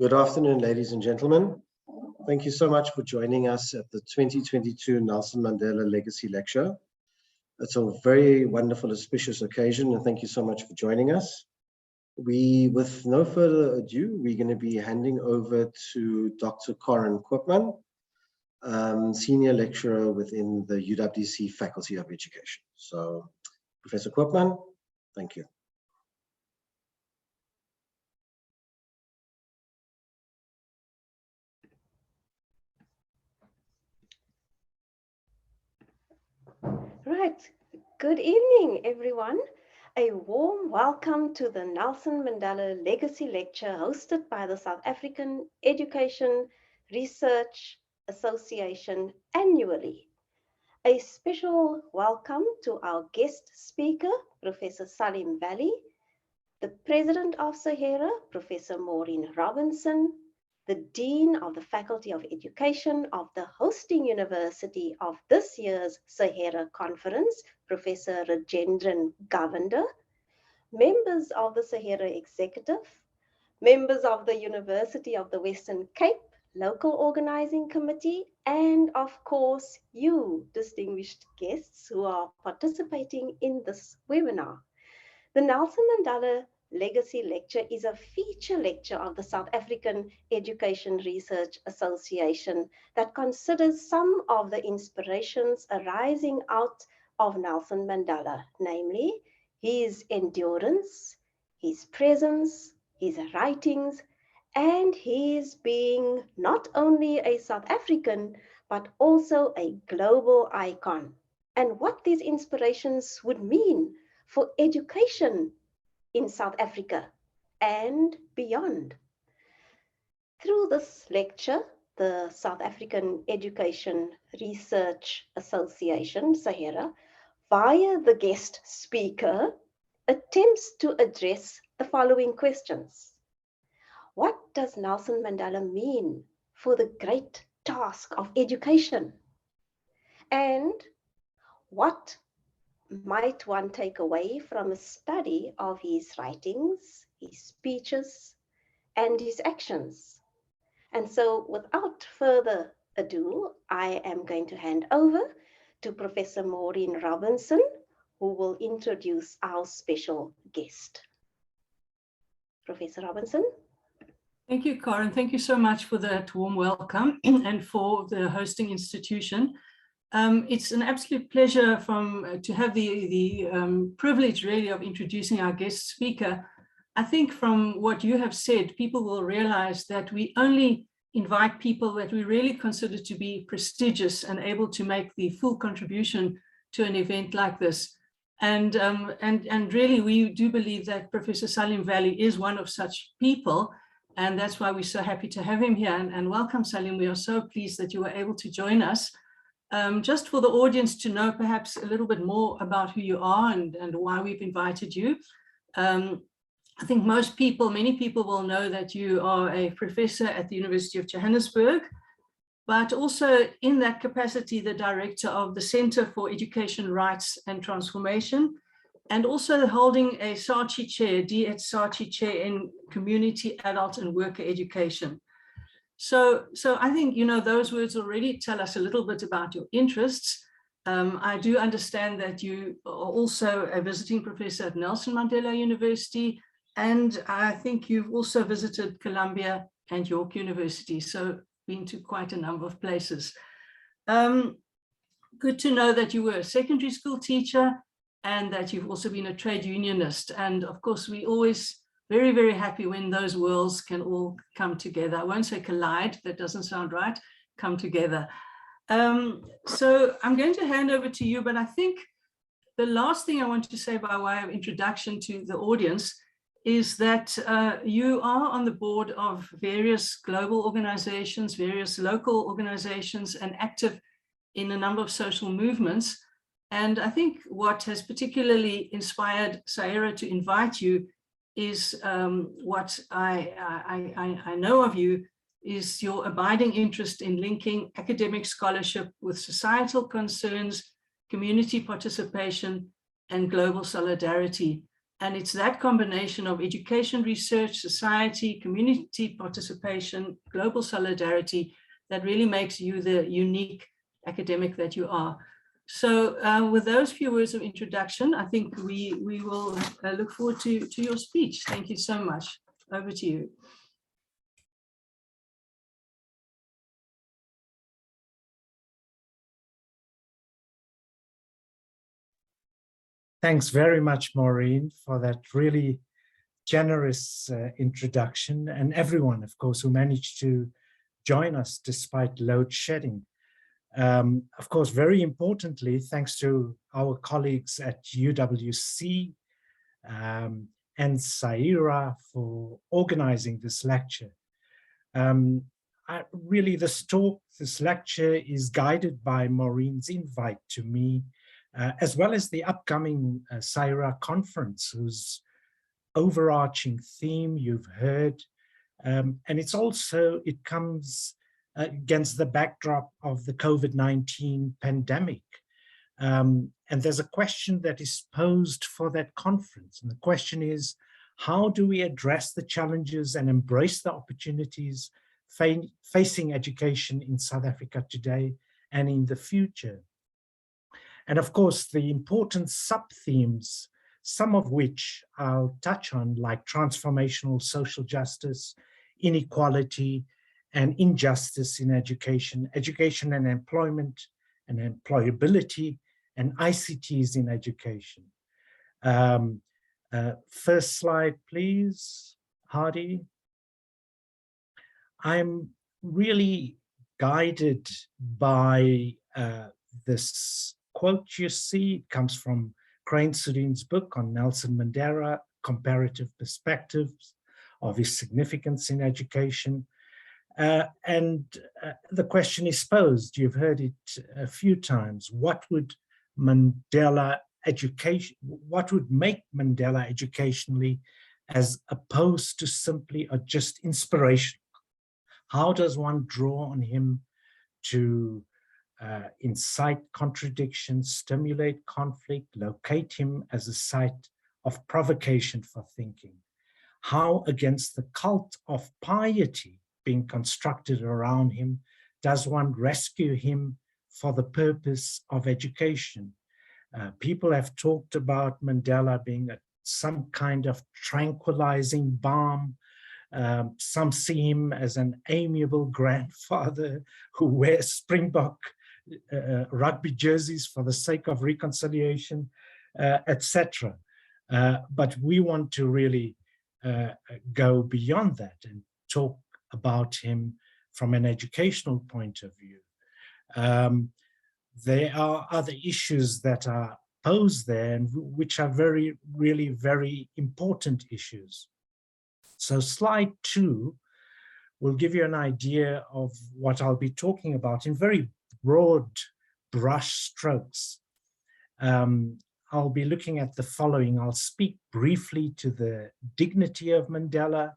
Good afternoon, ladies and gentlemen. Thank you so much for joining us at the 2022 Nelson Mandela Legacy Lecture. It's a very wonderful, auspicious occasion, and thank you so much for joining us. With no further ado, we're going to be handing over to Dr. Corin Koopman, Senior Lecturer within the UWC Faculty of Education. So, Professor Koopman, thank you. Right. Good evening, everyone. A warm welcome to the Nelson Mandela Legacy Lecture hosted by the South African Education Research Association annually. A special welcome to our guest speaker, Professor Salim Valley, the President of SAERA, Professor Maureen Robinson, the Dean of the Faculty of Education of the hosting university of this year's SAERA conference, Professor Rajendran Govender, members of the SAERA executive, members of the University of the Western Cape Local Organizing Committee, and of course, you distinguished guests who are participating in this webinar. The Nelson Mandela Legacy Lecture is a feature lecture of the South African Education Research Association that considers some of the inspirations arising out of Nelson Mandela, namely his endurance, his presence, his writings, and his being not only a South African, but also a global icon, and what these inspirations would mean for education in South Africa and beyond. Through this lecture, the South African Education Research Association, SAERA, via the guest speaker, attempts to address the following questions. What does Nelson Mandela mean for the great task of education? And what might one take away from a study of his writings, his speeches, and his actions? And so without further ado, I am going to hand over to Professor Maureen Robinson, who will introduce our special guest. Professor Robinson. Thank you, Corin. Thank you so much for that warm welcome and for the hosting institution. It's an absolute pleasure to have the privilege really of introducing our guest speaker. I think from what you have said, people will realize that we only invite people that we really consider to be prestigious and able to make the full contribution to an event like this. And really, we do believe that Professor Salim Valley is one of such people. And that's why we're so happy to have him here. And welcome, Salim. We are so pleased that you were able to join us. Just for the audience to know perhaps a little bit more about who you are and why we've invited you. I think many people will know that you are a professor at the University of Johannesburg, but also in that capacity, the director of the Center for Education Rights and Transformation, and also holding a SAACHI chair, D.Ed SAACHI chair in community, adult and worker education. So I think, those words already tell us a little bit about your interests. I do understand that you are also a visiting professor at Nelson Mandela University, and I think you've also visited Columbia and York University, so been to quite a number of places. Good to know that you were a secondary school teacher and that you've also been a trade unionist. And of course, we always very, very happy when those worlds can all come together. I won't say collide, that doesn't sound right, come together. So I'm going to hand over to you, but I think the last thing I want to say by way of introduction to the audience is that you are on the board of various global organizations, various local organizations, and active in a number of social movements. And I think what has particularly inspired SAERA to invite you is what I know of you is your abiding interest in linking academic scholarship with societal concerns, community participation, and global solidarity. And it's that combination of education, research, society, community participation, global solidarity that really makes you the unique academic that you are. So with those few words of introduction, I think we will look forward to your speech. Thank you so much. Over to you. Thanks very much, Maureen, for that really generous introduction, and everyone, of course, who managed to join us despite load shedding. Of course, very importantly, thanks to our colleagues at UWC and SAERA for organizing this lecture. Really, this talk, this lecture is guided by Maureen's invite to me, as well as the upcoming SAERA conference, whose overarching theme you've heard. And it comes against the backdrop of the COVID-19 pandemic. And there's a question that is posed for that conference. And the question is, how do we address the challenges and embrace the opportunities facing education in South Africa today and in the future? And of course, the important sub-themes, some of which I'll touch on, like transformational social justice, inequality, and injustice in education, education and employment, and employability, and ICTs in education. First slide, please, Hardy. I'm really guided by this quote you see. It comes from Crane Sudin's book on Nelson Mandela, Comparative Perspectives of His Significance in Education. The question is posed, you've heard it a few times, what would make Mandela educationally as opposed to simply or just inspirational? How does one draw on him to incite contradiction, stimulate conflict, locate him as a site of provocation for thinking? How, against the cult of piety being constructed around him, does one rescue him for the purpose of education? People have talked about Mandela being some kind of tranquilizing balm. Some see him as an amiable grandfather who wears Springbok rugby jerseys for the sake of reconciliation, etc. But we want to really go beyond that and talk about him from an educational point of view. There are other issues that are posed there, and which are really very important issues. So slide 2 will give you an idea of what I'll be talking about in very broad brush strokes. I'll be looking at the following. I'll speak briefly to the dignity of Mandela,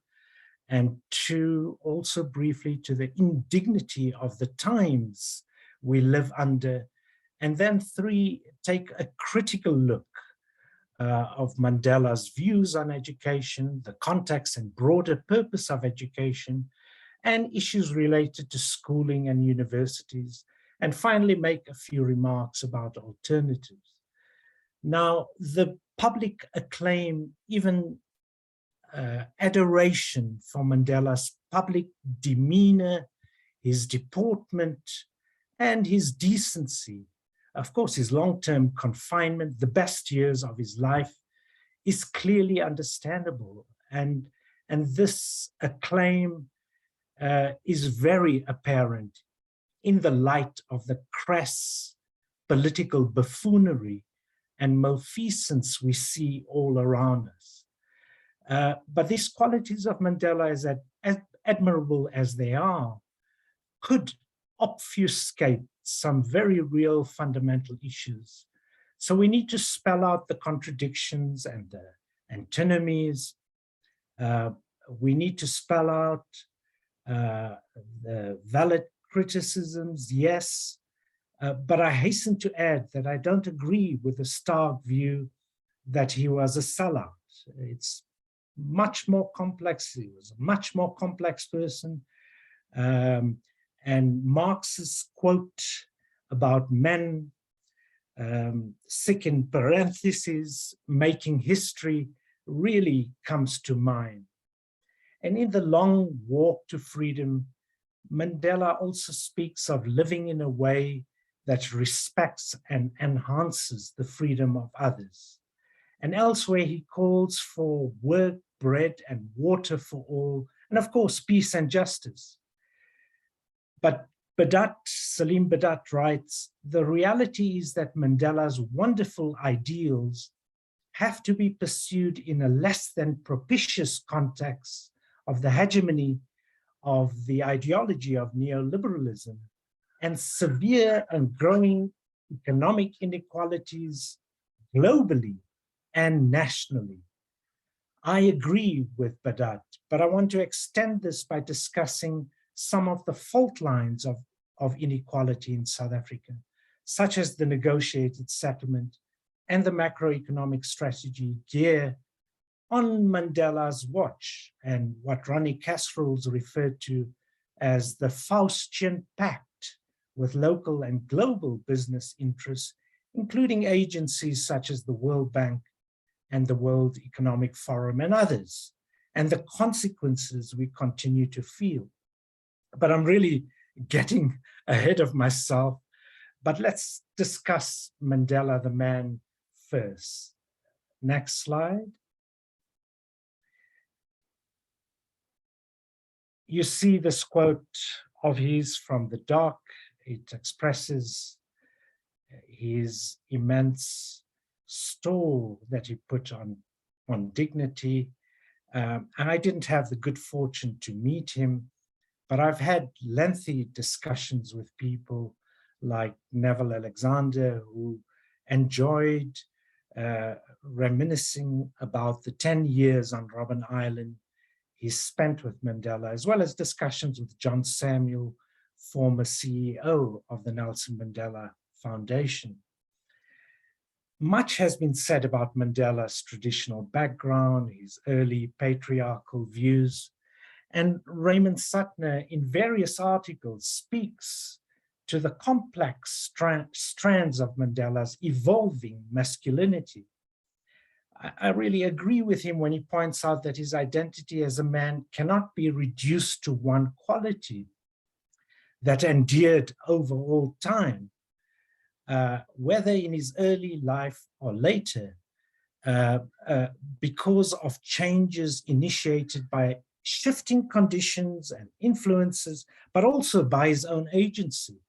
and 2, also briefly to the indignity of the times we live under. And then 3, take a critical look of Mandela's views on education, the context and broader purpose of education, and issues related to schooling and universities. And finally, make a few remarks about alternatives. Now, the public acclaim, even adoration for Mandela's public demeanor, his deportment, and his decency, of course, his long-term confinement, the best years of his life, is clearly understandable. And this acclaim is very apparent in the light of the crass political buffoonery and malfeasance we see all around us. But these qualities of Mandela, as admirable as they are, could obfuscate some very real fundamental issues. So we need to spell out the contradictions and the antinomies. We need to spell out the valid criticisms, yes, but I hasten to add that I don't agree with the stark view that he was a sellout. It's much more complex. He was a much more complex person. And Marx's quote about men, sick in parentheses, making history, really comes to mind. And in the long walk to freedom, Mandela also speaks of living in a way that respects and enhances the freedom of others. And elsewhere, he calls for work, bread, and water for all, and of course, peace and justice. But Salim Badat writes, the reality is that Mandela's wonderful ideals have to be pursued in a less than propitious context of the hegemony of the ideology of neoliberalism and severe and growing economic inequalities globally and nationally. I agree with Badat, but I want to extend this by discussing some of the fault lines of inequality in South Africa, such as the negotiated settlement and the macroeconomic strategy gear on Mandela's watch, and what Ronnie Kasrils referred to as the Faustian Pact with local and global business interests, including agencies such as the World Bank and the World Economic Forum and others, and the consequences we continue to feel. But I'm really getting ahead of myself, but let's discuss Mandela the Man first. Next slide. You see this quote of his from The Dark. It expresses his immense store that he put on dignity. And I didn't have the good fortune to meet him, but I've had lengthy discussions with people like Neville Alexander, who enjoyed reminiscing about the 10 years on Robben Island he spent with Mandela, as well as discussions with John Samuel, former CEO of the Nelson Mandela Foundation. Much has been said about Mandela's traditional background, his early patriarchal views, and Raymond Suttner in various articles speaks to the complex strands of Mandela's evolving masculinity. I really agree with him when he points out that his identity as a man cannot be reduced to one quality that endured over all time, whether in his early life or later, because of changes initiated by shifting conditions and influences, but also by his own agency.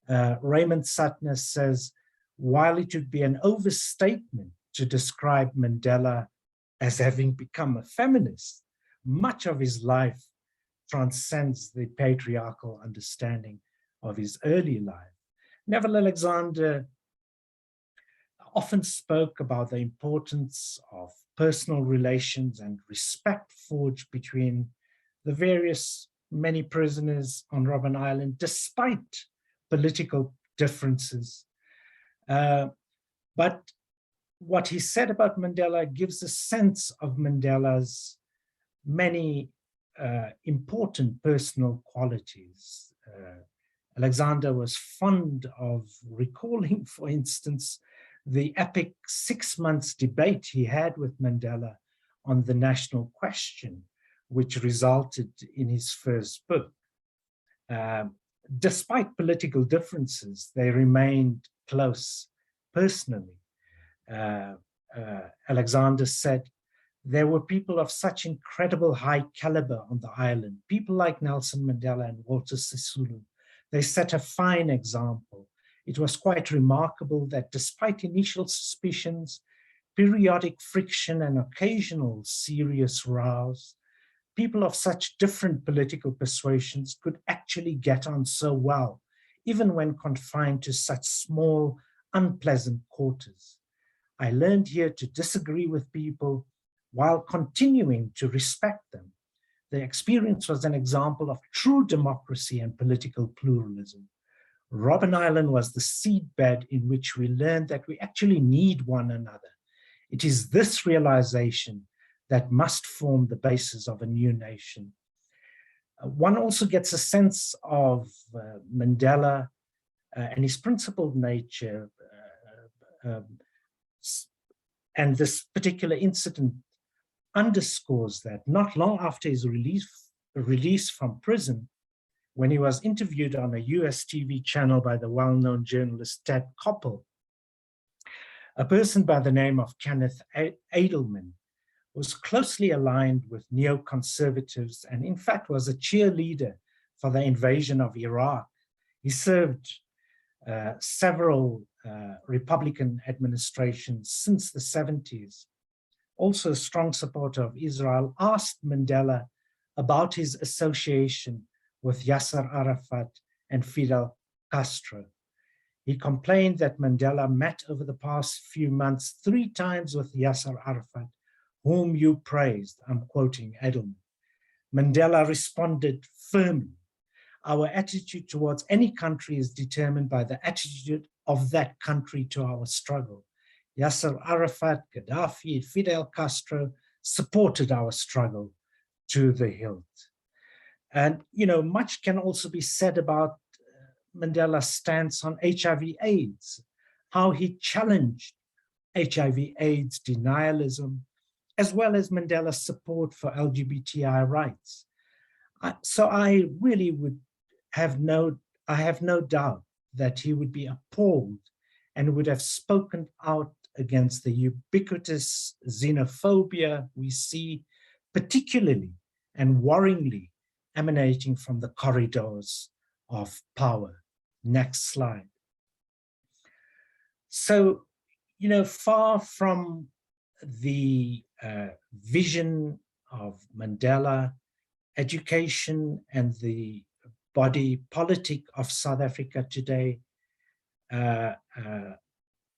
Raymond Suttner says, while it would be an overstatement to describe Mandela as having become a feminist, much of his life transcends the patriarchal understanding of his early life. Neville Alexander often spoke about the importance of personal relations and respect forged between the many prisoners on Robben Island, despite political differences. But what he said about Mandela gives a sense of Mandela's many important personal qualities. Alexander was fond of recalling, for instance, the epic 6 months debate he had with Mandela on the national question, which resulted in his first book. Despite political differences, they remained close personally. Alexander said, there were people of such incredible high caliber on the island, people like Nelson Mandela and Walter Sisulu. They set a fine example. It was quite remarkable that despite initial suspicions, periodic friction and occasional serious rows, people of such different political persuasions could actually get on so well, even when confined to such small, unpleasant quarters. I learned here to disagree with people while continuing to respect them. The experience was an example of true democracy and political pluralism. Robben Island was the seedbed in which we learned that we actually need one another. It is this realization that must form the basis of a new nation. One also gets a sense of Mandela and his principled nature, and this particular incident underscores that. Not long after his release from prison, when he was interviewed on a US TV channel by the well-known journalist Ted Koppel, a person by the name of Kenneth Edelman was closely aligned with neoconservatives and in fact was a cheerleader for the invasion of Iraq. He served several Republican administrations since the 70s. Also a strong supporter of Israel, asked Mandela about his association with Yasser Arafat and Fidel Castro. He complained that Mandela met over the past few months 3 times with Yasser Arafat, whom you praised. I'm quoting Edelman. Mandela responded firmly, "Our attitude towards any country is determined by the attitude of that country to our struggle. Yasser Arafat, Gaddafi, Fidel Castro supported our struggle to the hilt." And, you know, much can also be said about Mandela's stance on HIV/AIDS, how he challenged HIV/AIDS denialism, as well as Mandela's support for LGBTI rights. So I really have no doubt that he would be appalled and would have spoken out against the ubiquitous xenophobia we see, particularly and worryingly emanating from the corridors of power. Next slide. So, you know, far from the vision of Mandela, education and the body politic of South Africa today,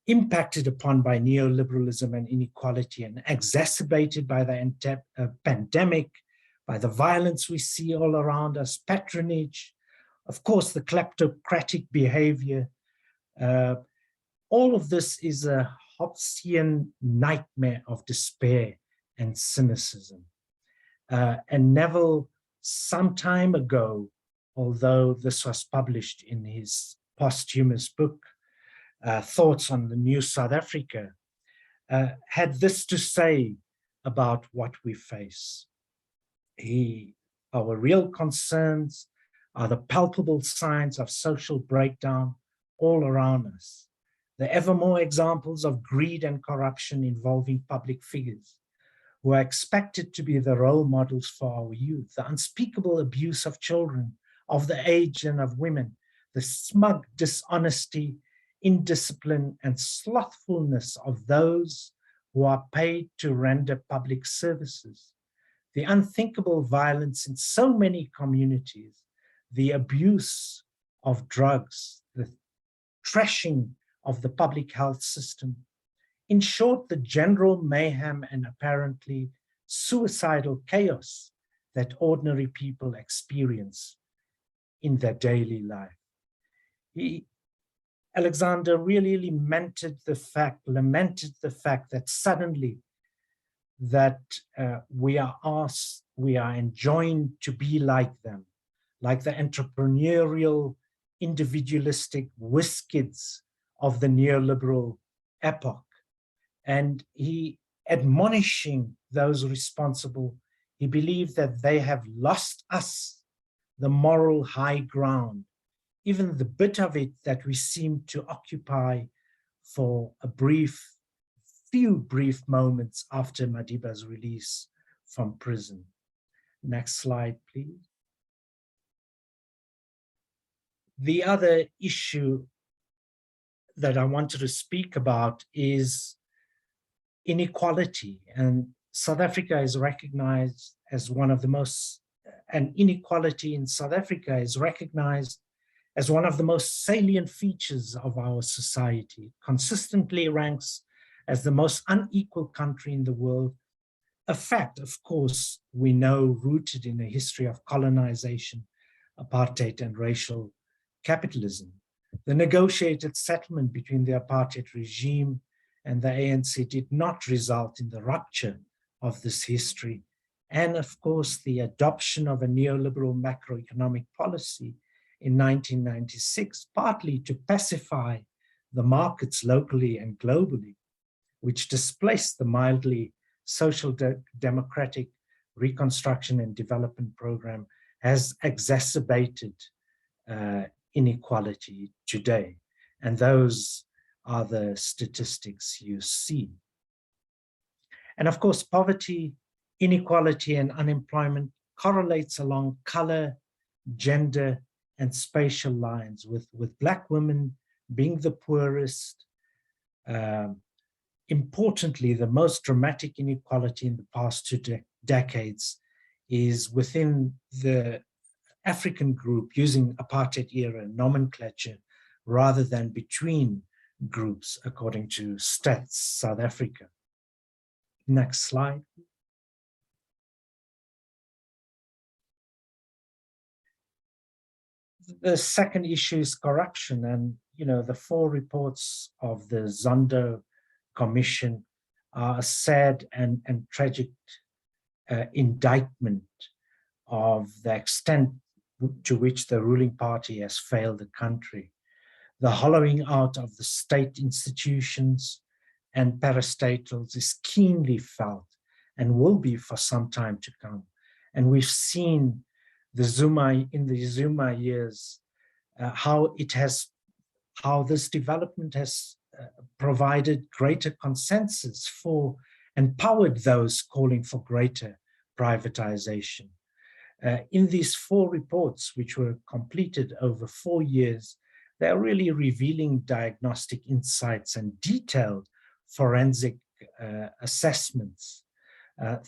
impacted upon by neoliberalism and inequality and exacerbated by the pandemic, by the violence we see all around us, patronage, of course, the kleptocratic behavior. All of this is a Hobbesian nightmare of despair and cynicism. And Neville, some time ago, although this was published in his posthumous book, Thoughts on the New South Africa, had this to say about what we face. Our real concerns are the palpable signs of social breakdown all around us, the ever more examples of greed and corruption involving public figures who are expected to be the role models for our youth, the unspeakable abuse of children, of the aged and of women, the smug dishonesty, indiscipline and slothfulness of those who are paid to render public services, the unthinkable violence in so many communities, the abuse of drugs, the trashing of the public health system. In short, the general mayhem and apparently suicidal chaos that ordinary people experience in their daily life. Alexander really lamented the fact that suddenly that we are enjoined to be like them, like the entrepreneurial, individualistic whiz-kids of the neoliberal epoch. And he, admonishing those responsible, he believed that they have lost us the moral high ground, even the bit of it that we seem to occupy for a few brief moments after Madiba's release from prison. Next slide, please. The other issue that I wanted to speak about is inequality. And South Africa is recognized as one of the most, and inequality in South Africa is recognized as one of the most salient features of our society. It consistently ranks as the most unequal country in the world. A fact, of course, we know rooted in a history of colonization, apartheid, and racial capitalism. The negotiated settlement between the apartheid regime and the ANC did not result in the rupture of this history. And of course, the adoption of a neoliberal macroeconomic policy in 1996, partly to pacify the markets locally and globally, which displaced the mildly social democratic reconstruction and development program, has exacerbated inequality today. And those are the statistics you see. And of course, poverty, inequality, and unemployment correlates along color, gender, and spatial lines, with Black women being the poorest. Importantly, the most dramatic inequality in the past 2 decades is within the African group, using apartheid era nomenclature rather than between groups, according to Stats South Africa. Next slide. The second issue is corruption, and the 4 reports of the Zondo Commission are a sad and tragic indictment of the extent to which the ruling party has failed the country. The hollowing out of the state institutions and parastatals is keenly felt and will be for some time to come. And we've seen in the Zuma years, how this development has provided greater consensus for, empowered those calling for greater privatization. In these 4 reports, which were completed over 4 years, they're really revealing diagnostic insights and detailed forensic assessments,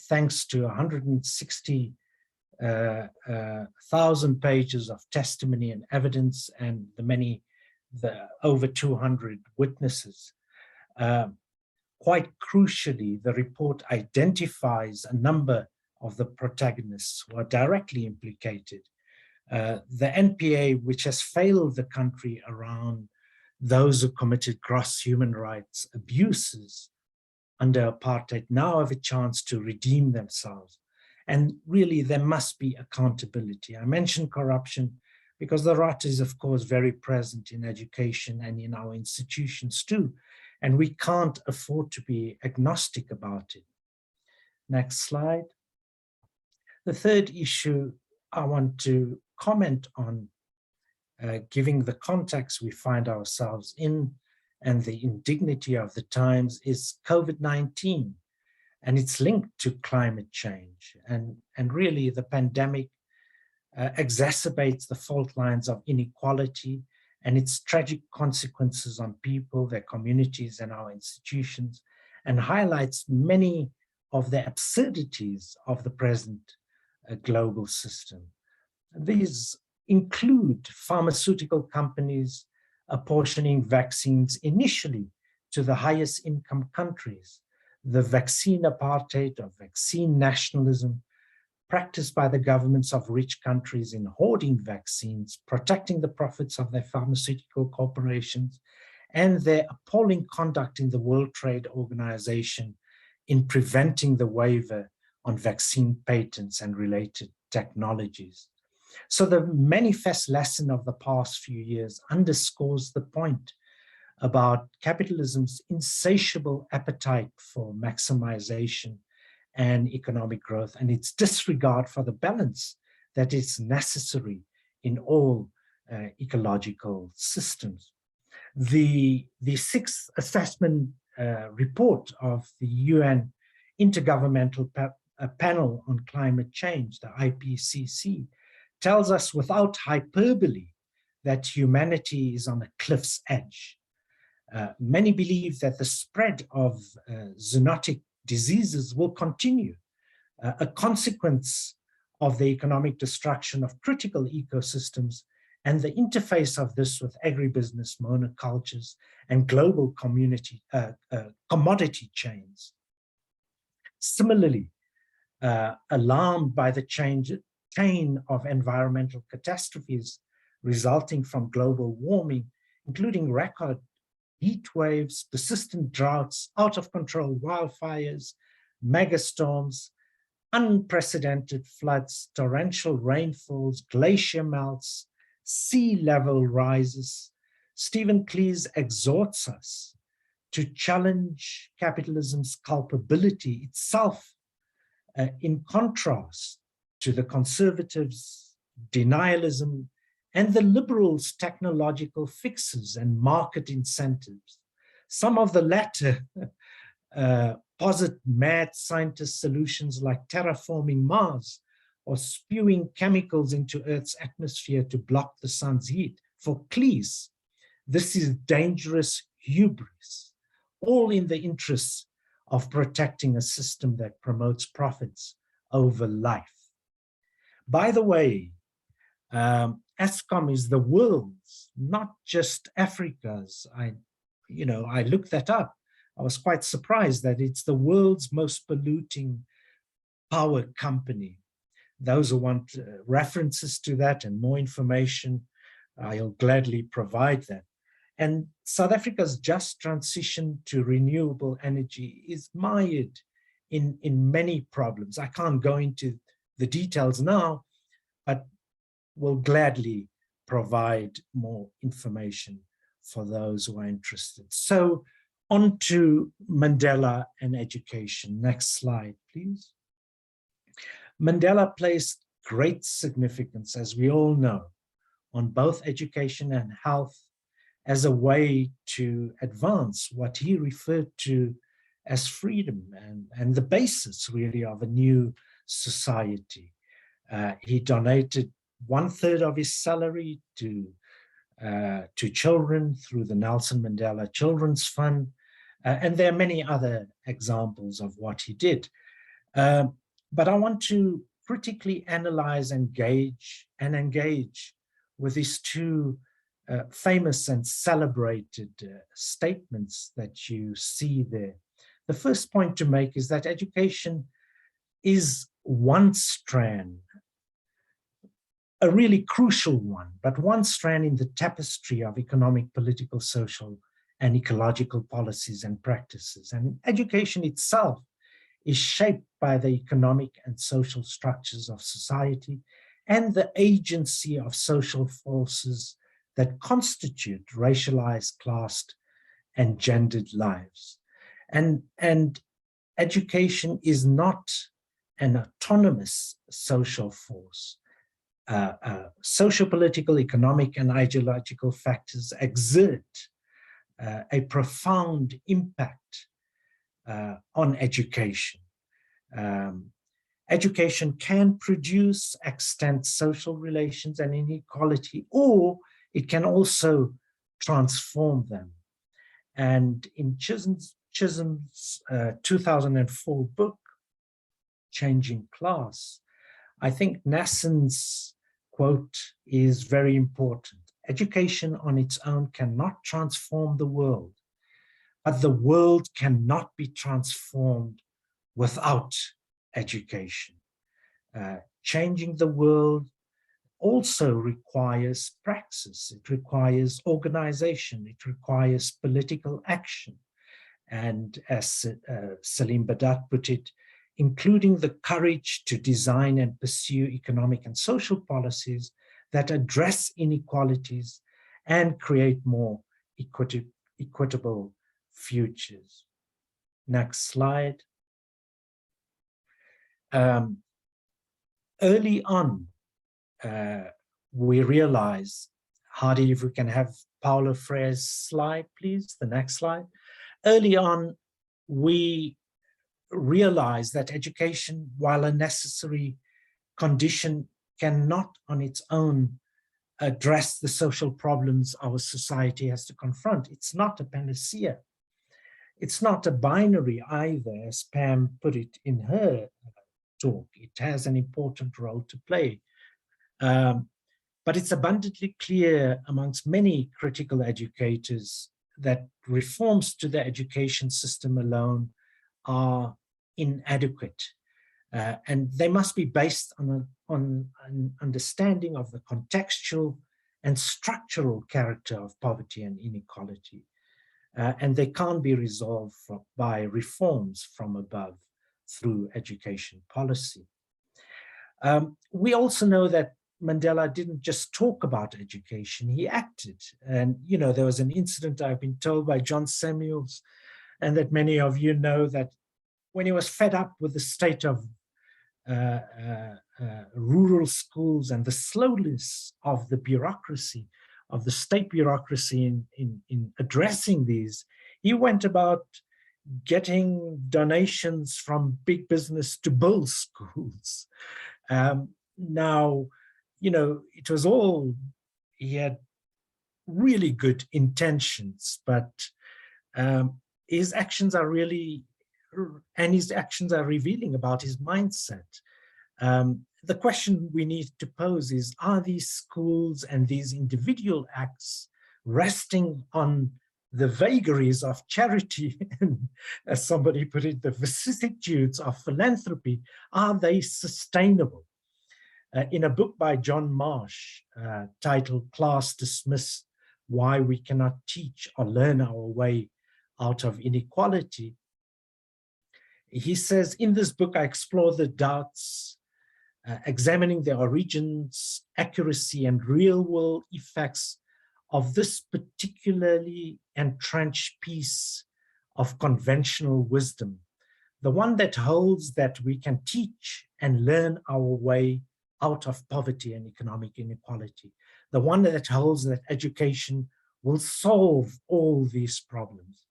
thanks to 160,000 pages of testimony and evidence, and the over 200 witnesses. Quite crucially, the report identifies a number of the protagonists who are directly implicated. The NPA, which has failed the country around those who committed gross human rights abuses under apartheid, now have a chance to redeem themselves. And really, there must be accountability. I mentioned corruption because the rot is, of course, very present in education and in our institutions too. And we can't afford to be agnostic about it. Next slide. The third issue I want to comment on, giving the context we find ourselves in and the indignity of the times, is COVID-19 and its link to climate change. And really, the pandemic exacerbates the fault lines of inequality and its tragic consequences on people, their communities, and our institutions, and highlights many of the absurdities of the present global system. These include pharmaceutical companies apportioning vaccines initially to the highest income countries, the vaccine apartheid or vaccine nationalism practiced by the governments of rich countries in hoarding vaccines, protecting the profits of their pharmaceutical corporations, and their appalling conduct in the World Trade Organization in preventing the waiver on vaccine patents and related technologies. So the manifest lesson of the past few years underscores the point about capitalism's insatiable appetite for maximization and economic growth, and its disregard for the balance that is necessary in all ecological systems. The 6th assessment report of the UN Intergovernmental Panel on Climate Change, the IPCC, tells us without hyperbole that humanity is on a cliff's edge. Many believe that the spread of zoonotic diseases will continue, a consequence of the economic destruction of critical ecosystems and the interface of this with agribusiness monocultures and global commodity chains. Similarly, alarmed by the chain of environmental catastrophes resulting from global warming, including record heat waves, persistent droughts, out of control wildfires, megastorms, unprecedented floods, torrential rainfalls, glacier melts, sea level rises. Stephen Cleese exhorts us to challenge capitalism's culpability itself, in contrast to the conservatives' denialism and the liberals' technological fixes and market incentives. Some of the latter posit mad scientist solutions like terraforming Mars or spewing chemicals into Earth's atmosphere to block the sun's heat. For Cleese, this is dangerous hubris, all in the interests of protecting a system that promotes profits over life. By the way, ASCOM is the world's, not just Africa's. I looked that up. I was quite surprised that it's the world's most polluting power company. Those who want references to that and more information, I'll gladly provide that. And South Africa's just transition to renewable energy is mired in many problems. I can't go into the details now, but will gladly provide more information for those who are interested. So on to Mandela and education. Next slide, please. Mandela placed great significance, as we all know, on both education and health as a way to advance what he referred to as freedom and the basis, really, of a new society. He donated 1/3 of his salary to children through the Nelson Mandela Children's Fund, and there are many other examples of what he did. But I want to critically analyze and engage with these two famous and celebrated statements that you see there. The first point to make is that education is one strand, a really crucial one, but one strand in the tapestry of economic, political, social, and ecological policies and practices. And education itself is shaped by the economic and social structures of society and the agency of social forces that constitute racialized, classed, and gendered lives. And education is not an autonomous social force. Social, political, economic, and ideological factors exert a profound impact on education. Education can produce extant social relations and inequality, or it can also transform them. And in Chisholm's 2004 book, Changing Class, I think Nassen's quote is very important. Education on its own cannot transform the world, but the world cannot be transformed without education. Changing the world also requires praxis. It requires organization. It requires political action. And as Salim Badat put it, including the courage to design and pursue economic and social policies that address inequalities and create more equitable futures. Next slide. Early on, we realized, Hardy, if we can have Paulo Freire's slide, please, the next slide. Early on, we realized that education, while a necessary condition, cannot on its own address the social problems our society has to confront. It's not a panacea. It's not a binary either, as Pam put it in her talk. It has an important role to play. But it's abundantly clear amongst many critical educators that reforms to the education system alone are inadequate. And they must be based on an understanding of the contextual and structural character of poverty and inequality. and they can't be resolved by reforms from above through education policy. We also know that Mandela didn't just talk about education, he acted. And, you know, there was an incident I've been told by John Samuels, and that many of you know, that when he was fed up with the state of rural schools and the slowness of the bureaucracy, of the state bureaucracy in addressing these, he went about getting donations from big business to build schools. Now, you know, it was all, he had really good intentions, but his actions are really, and his actions are revealing about his mindset. The question we need to pose is, are these schools and these individual acts resting on the vagaries of charity and, as somebody put it, the vicissitudes of philanthropy? Are they sustainable? In a book by John Marsh titled Class Dismissed, Why We Cannot Teach or Learn Our Way Out of Inequality, he says, in this book, I explore the doubts, examining the origins, accuracy, and real-world effects of this particularly entrenched piece of conventional wisdom, the one that holds that we can teach and learn our way out of poverty and economic inequality, the one that holds that education will solve all these problems.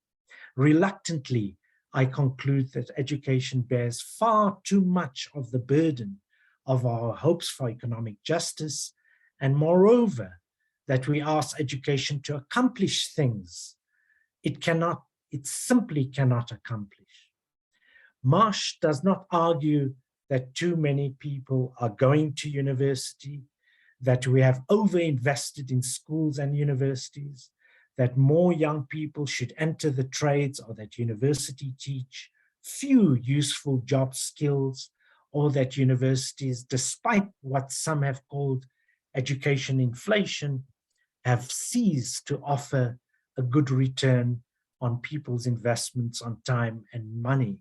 Reluctantly, I conclude that education bears far too much of the burden of our hopes for economic justice, and moreover, that we ask education to accomplish things it simply cannot accomplish. Marsh does not argue that too many people are going to university, that we have overinvested in schools and universities, that more young people should enter the trades, or that university teach few useful job skills, or that universities, despite what some have called education inflation, have ceased to offer a good return on people's investments on time and money.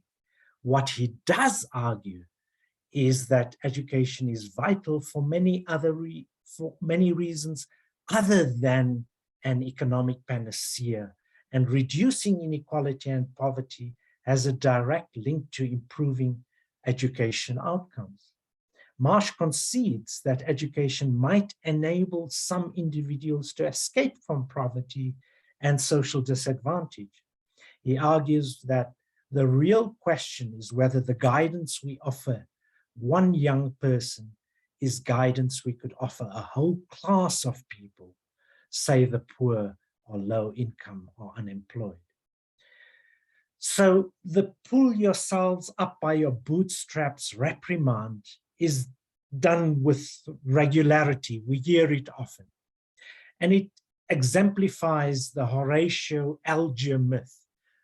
What he does argue is that education is vital for many reasons other than an economic panacea, and reducing inequality and poverty has a direct link to improving education outcomes. Marsh concedes that education might enable some individuals to escape from poverty and social disadvantage. He argues that the real question is whether the guidance we offer one young person is guidance we could offer a whole class of people, say the poor or low income or unemployed. So the pull yourselves up by your bootstraps reprimand is done with regularity. We hear it often. And it exemplifies the Horatio Alger myth.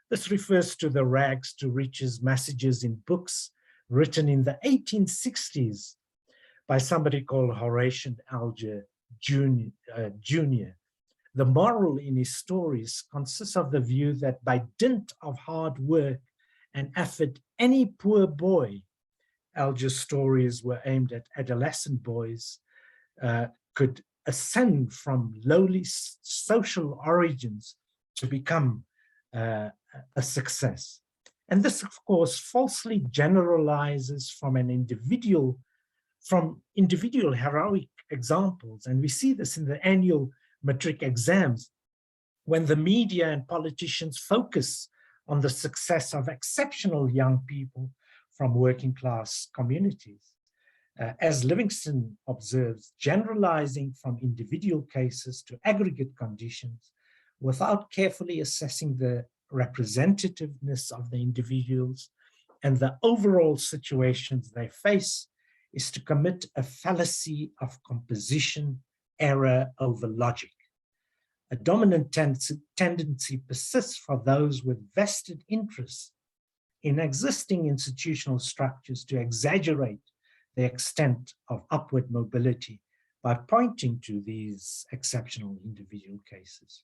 This refers to the rags to riches messages in books written in the 1860s by somebody called Horatio Alger Jr. The moral in his stories consists of the view that by dint of hard work and effort, any poor boy, Alger's stories were aimed at adolescent boys, could ascend from lowly social origins to become a success. And this, of course, falsely generalizes from individual heroic examples. And we see this in the annual matric exams, when the media and politicians focus on the success of exceptional young people from working class communities. As Livingston observes, generalizing from individual cases to aggregate conditions without carefully assessing the representativeness of the individuals and the overall situations they face is to commit a fallacy of composition, error over logic. A dominant tendency persists for those with vested interests in existing institutional structures to exaggerate the extent of upward mobility by pointing to these exceptional individual cases.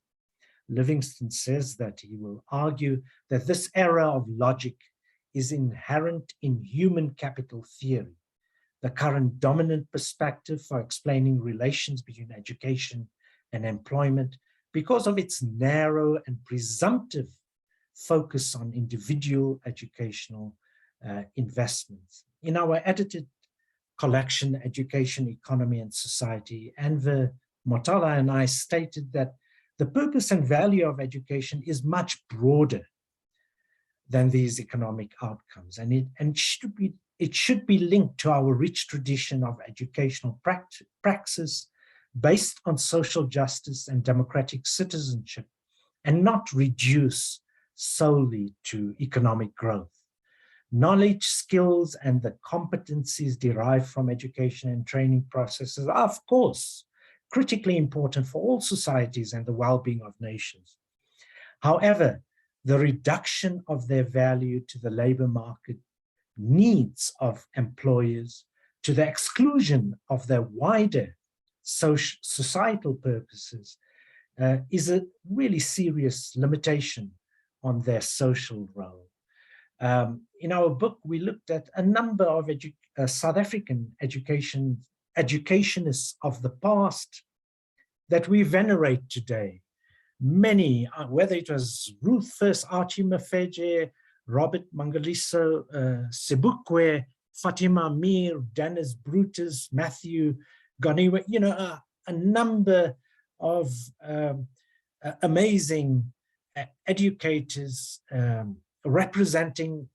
Livingston says that he will argue that this error of logic is inherent in human capital theory, the current dominant perspective for explaining relations between education and employment, because of its narrow and presumptive focus on individual educational investments. In our edited collection, Education, Economy and Society, Enver Motala and I stated that the purpose and value of education is much broader than these economic outcomes, and it should be linked to our rich tradition of educational praxis based on social justice and democratic citizenship, and not reduce solely to economic growth. Knowledge, skills, and the competencies derived from education and training processes are, of course, critically important for all societies and the well-being of nations. However, the reduction of their value to the labor market needs of employers, to the exclusion of their wider societal purposes, is a really serious limitation on their social role. In our book, we looked at a number of South African educationists of the past that we venerate today. Many, whether it was Ruth First Archie Mafeje, Robert Mangaliso Sebukwe, Fatima Mir, Dennis Brutus, Matthew Ganiwa, a number of amazing educators representing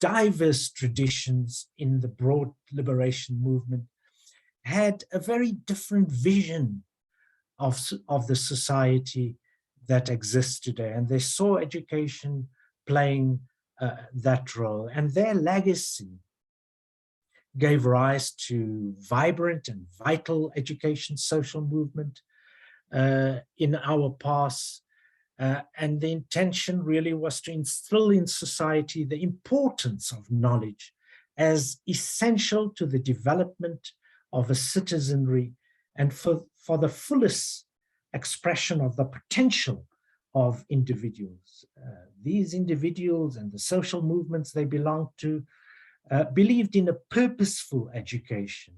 diverse traditions in the broad liberation movement, had a very different vision of the society that exists today. And they saw education playing that role. And their legacy gave rise to vibrant and vital education social movement in our past. And the intention really was to instill in society the importance of knowledge as essential to the development of a citizenry and for the fullest expression of the potential of individuals. These individuals and the social movements they belonged to believed in a purposeful education,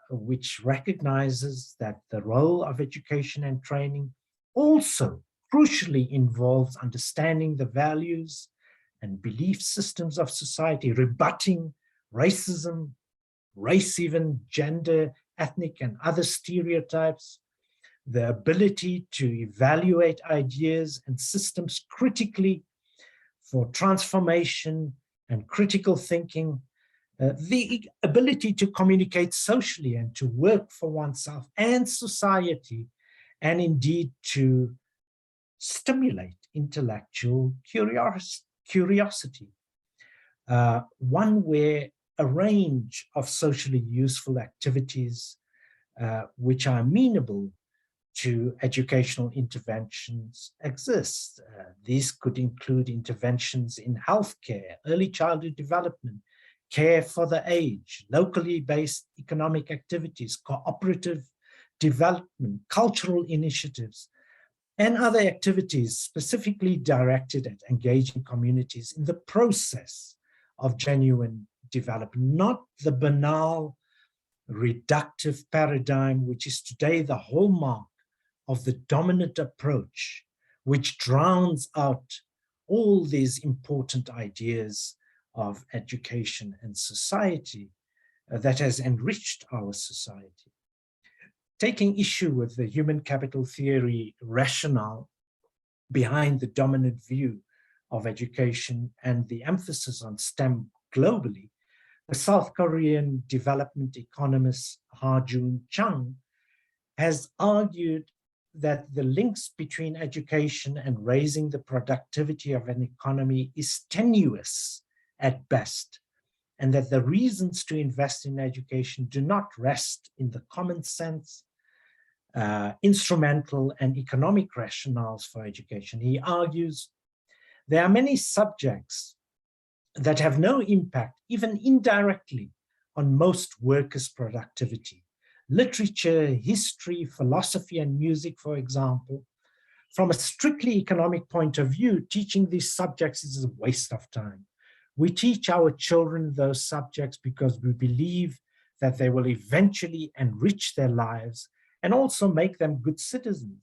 which recognizes that the role of education and training also crucially involves understanding the values and belief systems of society, rebutting racism, race even, gender, ethnic and other stereotypes, the ability to evaluate ideas and systems critically for transformation and critical thinking, the ability to communicate socially and to work for oneself and society, and indeed to stimulate intellectual curiosity. One where a range of socially useful activities which are amenable to educational interventions exist. These could include interventions in healthcare, early childhood development, care for the aged, locally based economic activities, cooperative development, cultural initiatives, and other activities specifically directed at engaging communities in the process of genuine development, not the banal, reductive paradigm, which is today the hallmark of the dominant approach, which drowns out all these important ideas of education and society that has enriched our society. Taking issue with the human capital theory rationale behind the dominant view of education and the emphasis on STEM globally, the South Korean development economist Ha-Joon Chung has argued that the links between education and raising the productivity of an economy is tenuous at best, and that the reasons to invest in education do not rest in the common sense, instrumental and economic rationales for education. He argues there are many subjects that have no impact, even indirectly, on most workers' productivity. Literature, history, philosophy, and music, for example, from a strictly economic point of view, teaching these subjects is a waste of time. We teach our children those subjects because we believe that they will eventually enrich their lives and also make them good citizens.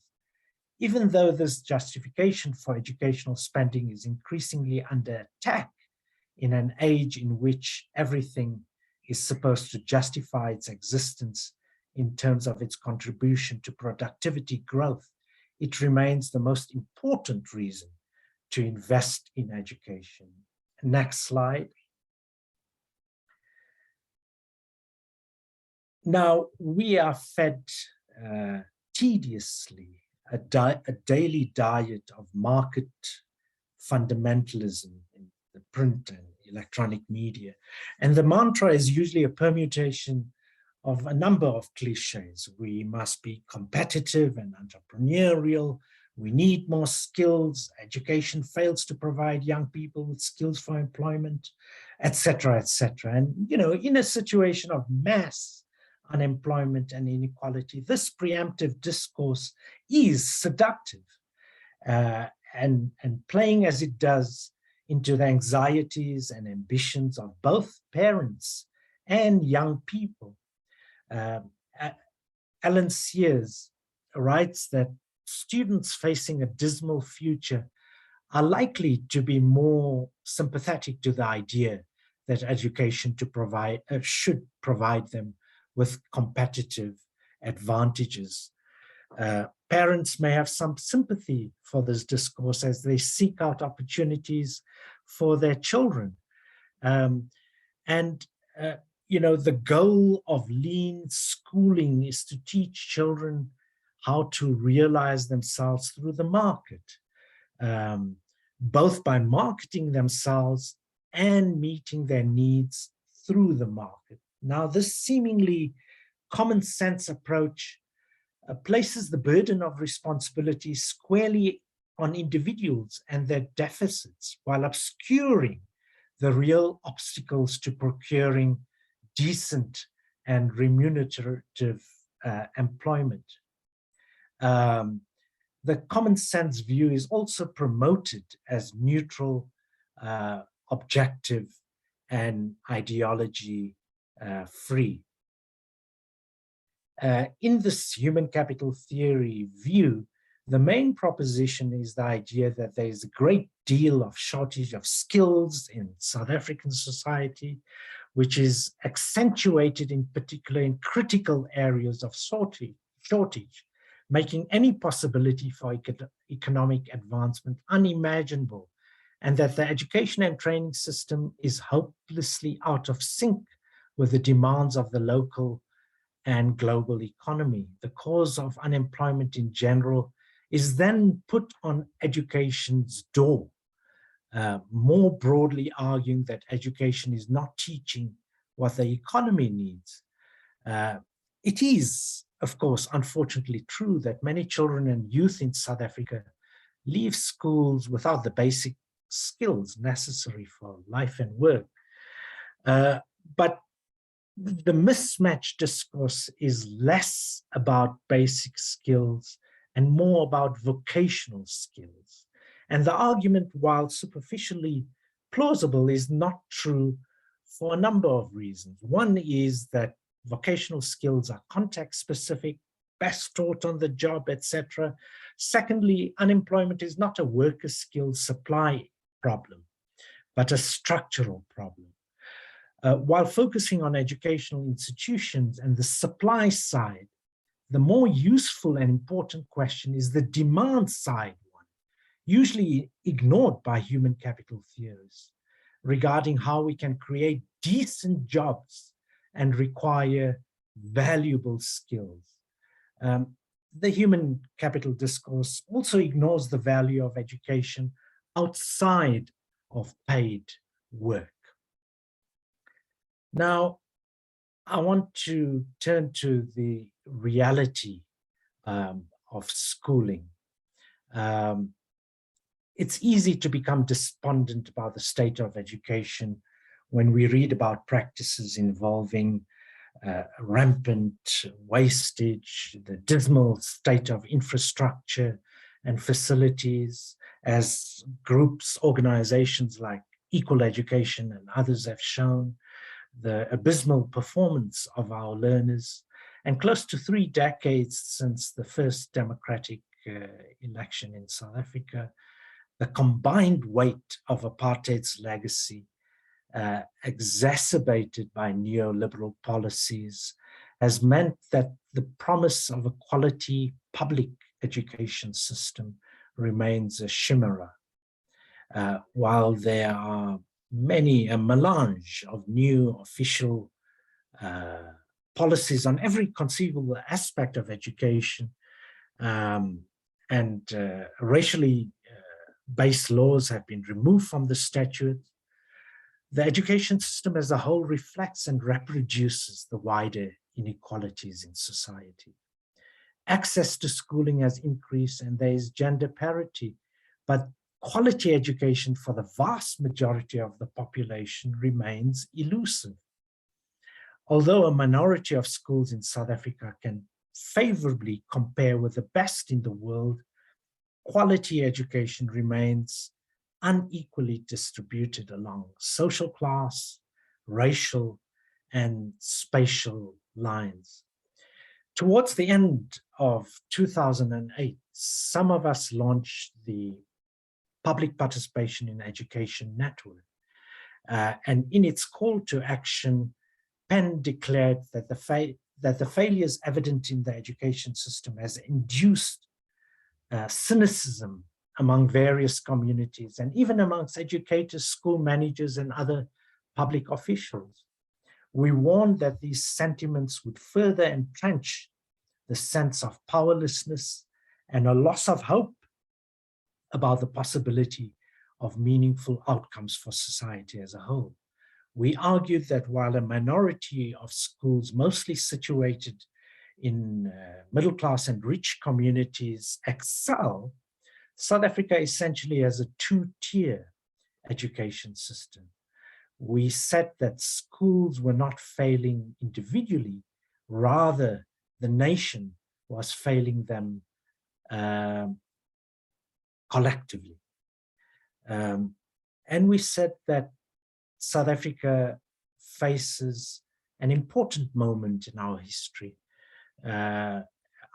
Even though this justification for educational spending is increasingly under attack in an age in which everything is supposed to justify its existence in terms of its contribution to productivity growth, it remains the most important reason to invest in education. Next slide. Now, we are fed tediously a daily diet of market fundamentalism in the print and electronic media. And the mantra is usually a permutation of a number of cliches. We must be competitive and entrepreneurial. We need more skills. Education fails to provide young people with skills for employment, etc., etc. And, you know, in a situation of mass unemployment and inequality, this preemptive discourse is seductive and playing as it does into the anxieties and ambitions of both parents and young people. Alan Sears writes that students facing a dismal future are likely to be more sympathetic to the idea that education should provide them with competitive advantages. Parents may have some sympathy for this discourse as they seek out opportunities for their children. You know, the goal of lean schooling is to teach children how to realize themselves through the market, both by marketing themselves and meeting their needs through the market. Now, this seemingly common sense approach places the burden of responsibility squarely on individuals and their deficits, while obscuring the real obstacles to procuring decent and remunerative employment. The common sense view is also promoted as neutral, objective, and ideology free. In this human capital theory view, the main proposition is the idea that there is a great deal of shortage of skills in South African society, which is accentuated in particular in critical areas of shortage, making any possibility for economic advancement unimaginable, and that the education and training system is hopelessly out of sync with the demands of the local and global economy. The cause of unemployment in general is then put on education's door, more broadly arguing that education is not teaching what the economy needs. It is, of course, unfortunately true that many children and youth in South Africa leave schools without the basic skills necessary for life and work. But the mismatched discourse is less about basic skills and more about vocational skills. And the argument, while superficially plausible, is not true for a number of reasons. One is that vocational skills are context specific, best taught on the job, etc. Secondly, unemployment is not a worker skills supply problem, but a structural problem. While focusing on educational institutions and the supply side, the more useful and important question is the demand side one, usually ignored by human capital theorists, regarding how we can create decent jobs and require valuable skills. The human capital discourse also ignores the value of education outside of paid work. Now, I want to turn to the reality of schooling. It's easy to become despondent about the state of education when we read about practices involving rampant wastage, the dismal state of infrastructure, and facilities, as groups, organizations like Equal Education and others have shown, the abysmal performance of our learners, and close to 3 decades since the first democratic election in South Africa, the combined weight of apartheid's legacy, exacerbated by neoliberal policies, has meant that the promise of a quality public education system remains a chimera, while there are a melange of new official policies on every conceivable aspect of education, and racially based laws have been removed from the statute. The education system as a whole reflects and reproduces the wider inequalities in society. Access to schooling has increased and there is gender parity, but quality education for the vast majority of the population remains elusive. Although a minority of schools in South Africa can favorably compare with the best in the world, quality education remains unequally distributed along social class, racial, and spatial lines. Towards the end of 2008, some of us launched the Public Participation in Education Network. And in its call to action, PEN declared that the failures evident in the education system has induced cynicism among various communities and even amongst educators, school managers, and other public officials. We warned that these sentiments would further entrench the sense of powerlessness and a loss of hope about the possibility of meaningful outcomes for society as a whole. We argued that while a minority of schools, mostly situated in middle class and rich communities, excel, South Africa essentially has a 2-tier education system. We said that schools were not failing individually, rather the nation was failing them collectively. And we said that South Africa faces an important moment in our history.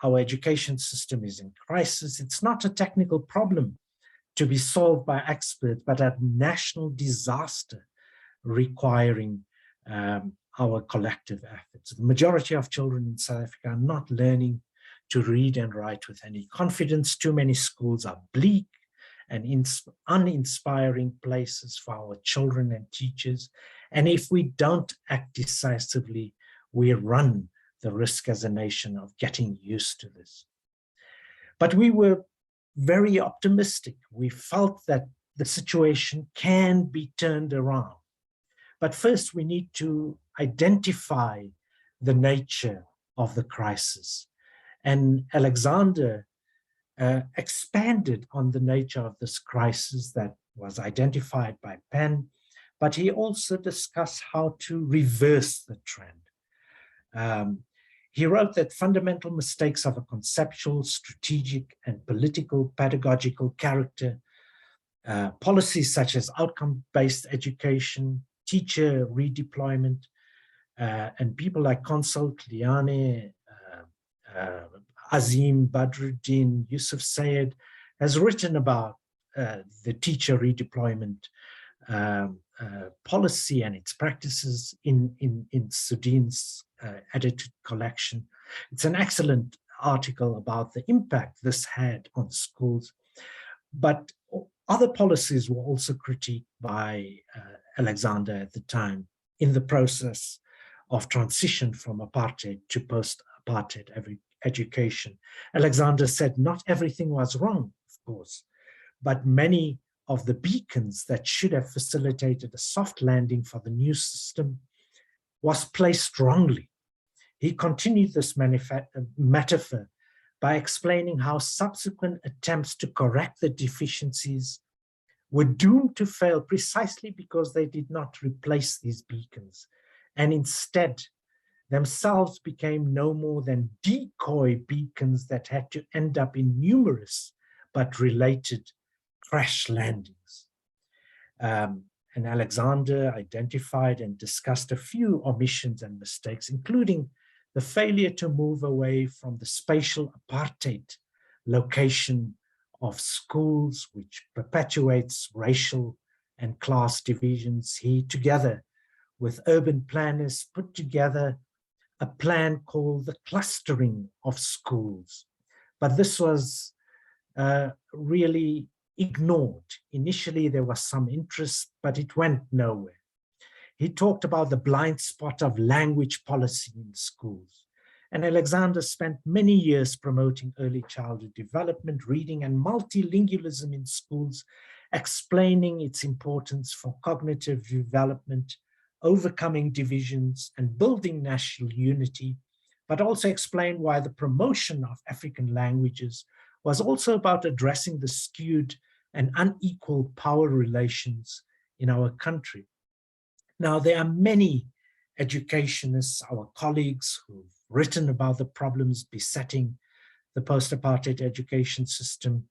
Our education system is in crisis. It's not a technical problem to be solved by experts, but a national disaster requiring our collective efforts. The majority of children in South Africa are not learning to read and write with any confidence. Too many schools are bleak and uninspiring places for our children and teachers. And if we don't act decisively, we run the risk as a nation of getting used to this. But we were very optimistic. We felt that the situation can be turned around. But first, we need to identify the nature of the crisis. And Alexander expanded on the nature of this crisis that was identified by PEN, but he also discussed how to reverse the trend. He wrote that fundamental mistakes of a conceptual, strategic, and political pedagogical character, policies such as outcome-based education, teacher redeployment, and people like Consul Kliane, Azim Badruddin, Yusuf Sayed has written about the teacher redeployment policy and its practices in Sudin's edited collection. It's an excellent article about the impact this had on schools, but other policies were also critiqued by Alexander at the time in the process of transition from apartheid to post-apartheid education. Alexander said not everything was wrong, of course, but many of the beacons that should have facilitated a soft landing for the new system was placed wrongly. He continued this metaphor by explaining how subsequent attempts to correct the deficiencies were doomed to fail precisely because they did not replace these beacons, and instead themselves became no more than decoy beacons that had to end up in numerous but related crash landings. And Alexander identified and discussed a few omissions and mistakes, including the failure to move away from the spatial apartheid location of schools, which perpetuates racial and class divisions. He, together with urban planners, put together a plan called the clustering of schools. But this was really ignored. Initially, there was some interest, but it went nowhere. He talked about the blind spot of language policy in schools. And Alexander spent many years promoting early childhood development, reading, and multilingualism in schools, explaining its importance for cognitive development, overcoming divisions, and building national unity, but also explained why the promotion of African languages was also about addressing the skewed and unequal power relations in our country. Now, there are many educationists, our colleagues, who've written about the problems besetting the post-apartheid education system.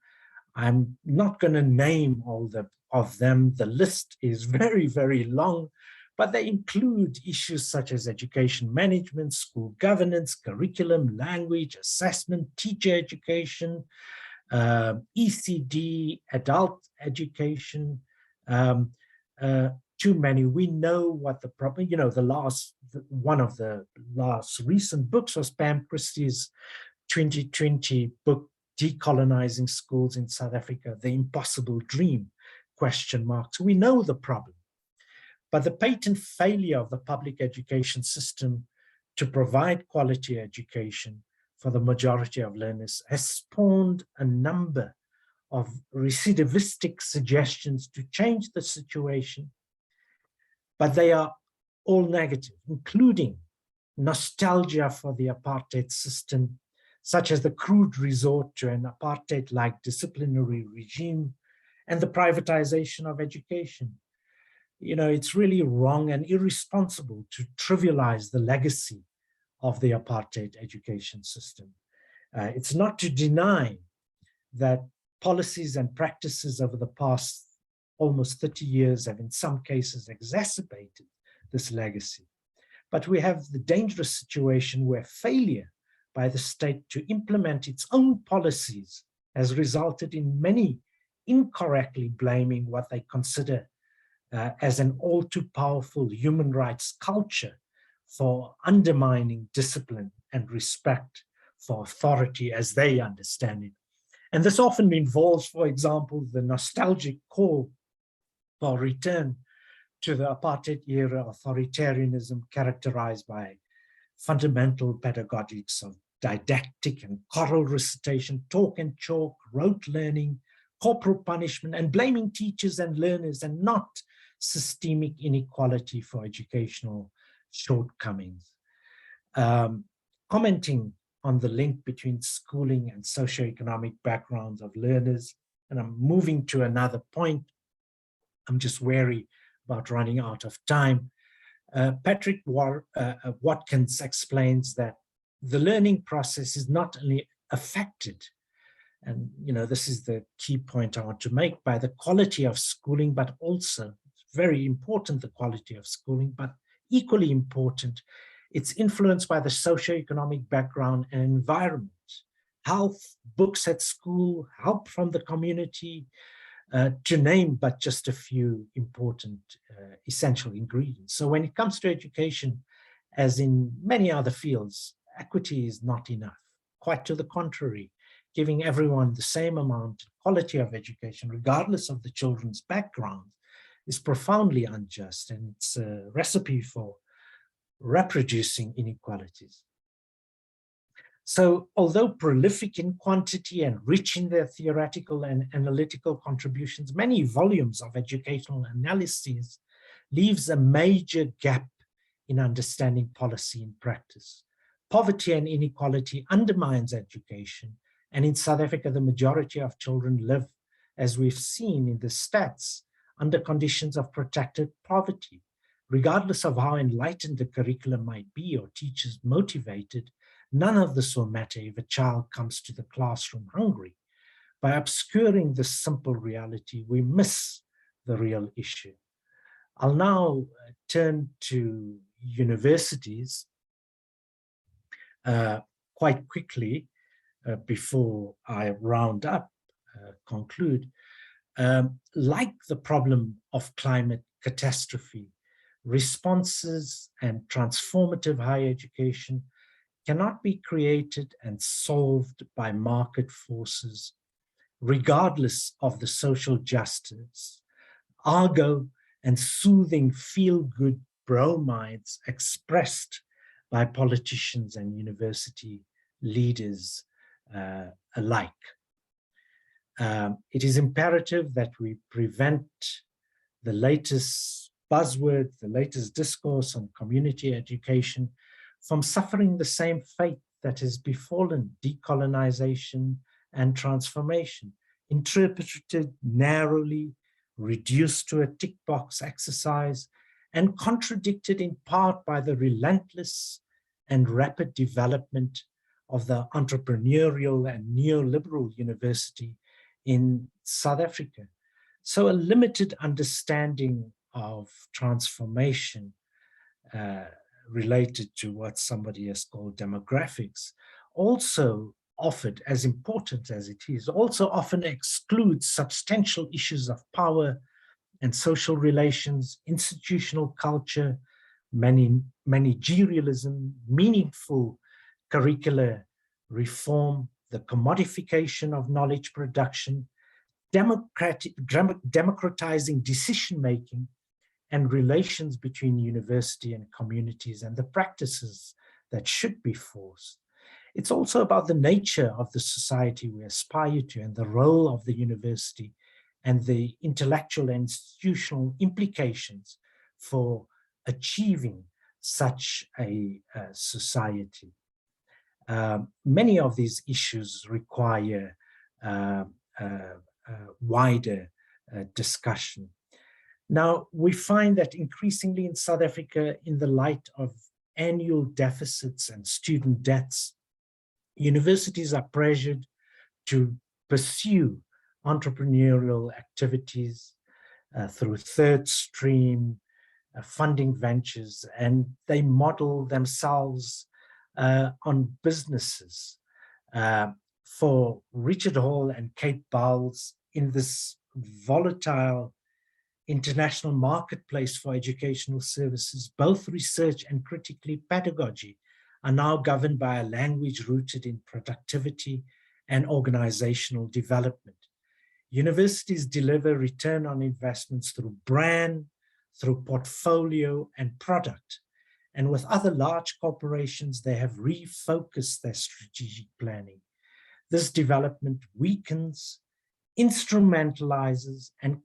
I'm not going to name all of them. The list is very, very long, but they include issues such as education management, school governance, curriculum, language, assessment, teacher education, ECD, adult education, too many. We know what the problem, one of the last recent books was Pam Christie's 2020 book, Decolonizing Schools in South Africa, The Impossible Dream, ? So we know the problem. But the patent failure of the public education system to provide quality education for the majority of learners has spawned a number of recidivistic suggestions to change the situation, but they are all negative, including nostalgia for the apartheid system, such as the crude resort to an apartheid-like disciplinary regime and the privatization of education. It's really wrong and irresponsible to trivialize the legacy of the apartheid education system. It's not to deny that policies and practices over the past almost 30 years have in some cases exacerbated this legacy. But we have the dangerous situation where failure by the state to implement its own policies has resulted in many incorrectly blaming what they consider as an all too powerful human rights culture for undermining discipline and respect for authority as they understand it. And this often involves, for example, the nostalgic call for return to the apartheid era authoritarianism characterized by fundamental pedagogics of didactic and choral recitation, talk and chalk, rote learning, corporal punishment, and blaming teachers and learners, and not systemic inequality for educational shortcomings. Commenting on the link between schooling and socioeconomic backgrounds of learners, and I'm moving to another point. I'm just wary about running out of time. Patrick Watkins explains that the learning process is not only affected, and this is the key point I want to make, by the quality of schooling, but also, very important, the quality of schooling, but equally important, it's influenced by the socioeconomic background and environment. Health, books at school, help from the community, to name but just a few important essential ingredients. So when it comes to education, as in many other fields, equity is not enough. Quite to the contrary, giving everyone the same amount of quality of education, regardless of the children's background, is profoundly unjust, and it's a recipe for reproducing inequalities. So although prolific in quantity and rich in their theoretical and analytical contributions, many volumes of educational analyses leaves a major gap in understanding policy in practice. Poverty and inequality undermines education, and in South Africa, the majority of children live, as we've seen in the stats, under conditions of protected poverty. Regardless of how enlightened the curriculum might be or teachers motivated, none of this will matter if a child comes to the classroom hungry. By obscuring this simple reality, we miss the real issue. I'll now turn to universities quite quickly before I round up, conclude. Like the problem of climate catastrophe, responses and transformative higher education cannot be created and solved by market forces, regardless of the social justice, argot, and soothing feel-good bromides expressed by politicians and university leaders alike. It is imperative that we prevent the latest buzzword, the latest discourse on community education from suffering the same fate that has befallen decolonisation and transformation, interpreted narrowly, reduced to a tick box exercise, and contradicted in part by the relentless and rapid development of the entrepreneurial and neoliberal university in South Africa. So a limited understanding of transformation related to what somebody has called demographics also offered, as important as it is, also often excludes substantial issues of power and social relations, institutional culture, managerialism, meaningful curricular reform, the commodification of knowledge production, democratizing decision-making, and relations between university and communities, and the practices that should be forced. It's also about the nature of the society we aspire to and the role of the university and the intellectual and institutional implications for achieving such a society. Many of these issues require wider discussion. Now, we find that increasingly in South Africa, in the light of annual deficits and student debts, universities are pressured to pursue entrepreneurial activities through third stream funding ventures, and they model themselves on businesses. For Richard Hall and Kate Bowles, in this volatile international marketplace for educational services, both research and critically pedagogy are now governed by a language rooted in productivity and organizational development. Universities deliver return on investments through brand, through portfolio and product. And with other large corporations, they have refocused their strategic planning. This development weakens, instrumentalizes, and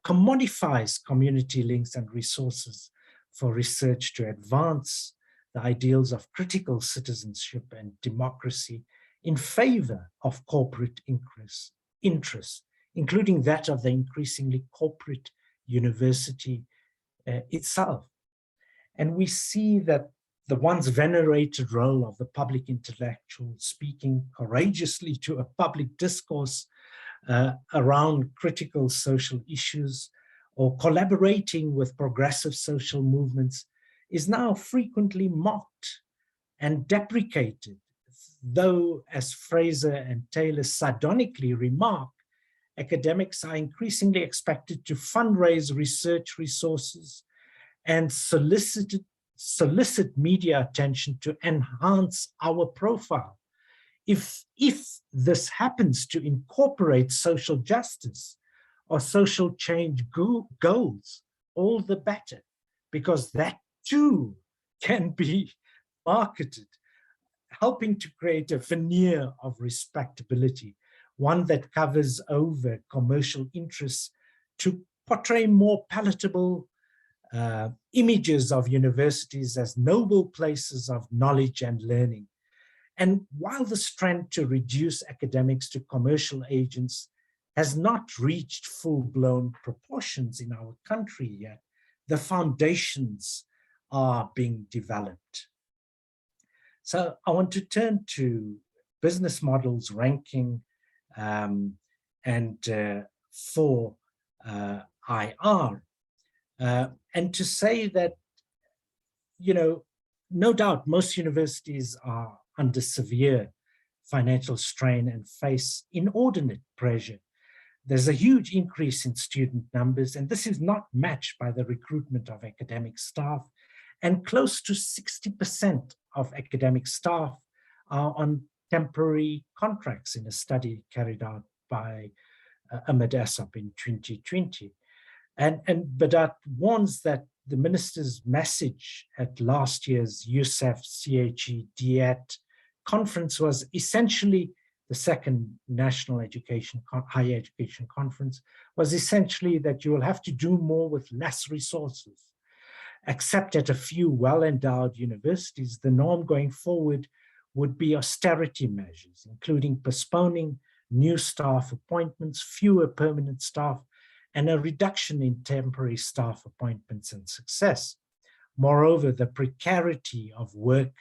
commodifies community links and resources for research to advance the ideals of critical citizenship and democracy in favor of corporate interests, including that of the increasingly corporate university itself. And we see that the once venerated role of the public intellectual speaking courageously to a public discourse around critical social issues or collaborating with progressive social movements is now frequently mocked and deprecated, though, as Fraser and Taylor sardonically remark, academics are increasingly expected to fundraise research resources and solicit media attention to enhance our profile. If this happens to incorporate social justice or social change goals, all the better, because that too can be marketed, helping to create a veneer of respectability, one that covers over commercial interests to portray more palatable images of universities as noble places of knowledge and learning. And while this trend to reduce academics to commercial agents has not reached full-blown proportions in our country yet, the foundations are being developed. So I want to turn to business models ranking and 4 IR. And to say that, you know, no doubt most universities are under severe financial strain and face inordinate pressure. There's a huge increase in student numbers, and this is not matched by the recruitment of academic staff. And close to 60% of academic staff are on temporary contracts in a study carried out by Ahmed Assop in 2020. And Badat warns that the minister's message at last year's USAF CHE DIET conference was essentially the second national education, higher education conference, was essentially that you will have to do more with less resources. Except at a few well-endowed universities, the norm going forward would be austerity measures, including postponing new staff appointments, fewer permanent staff, and a reduction in temporary staff appointments and success. Moreover, the precarity of work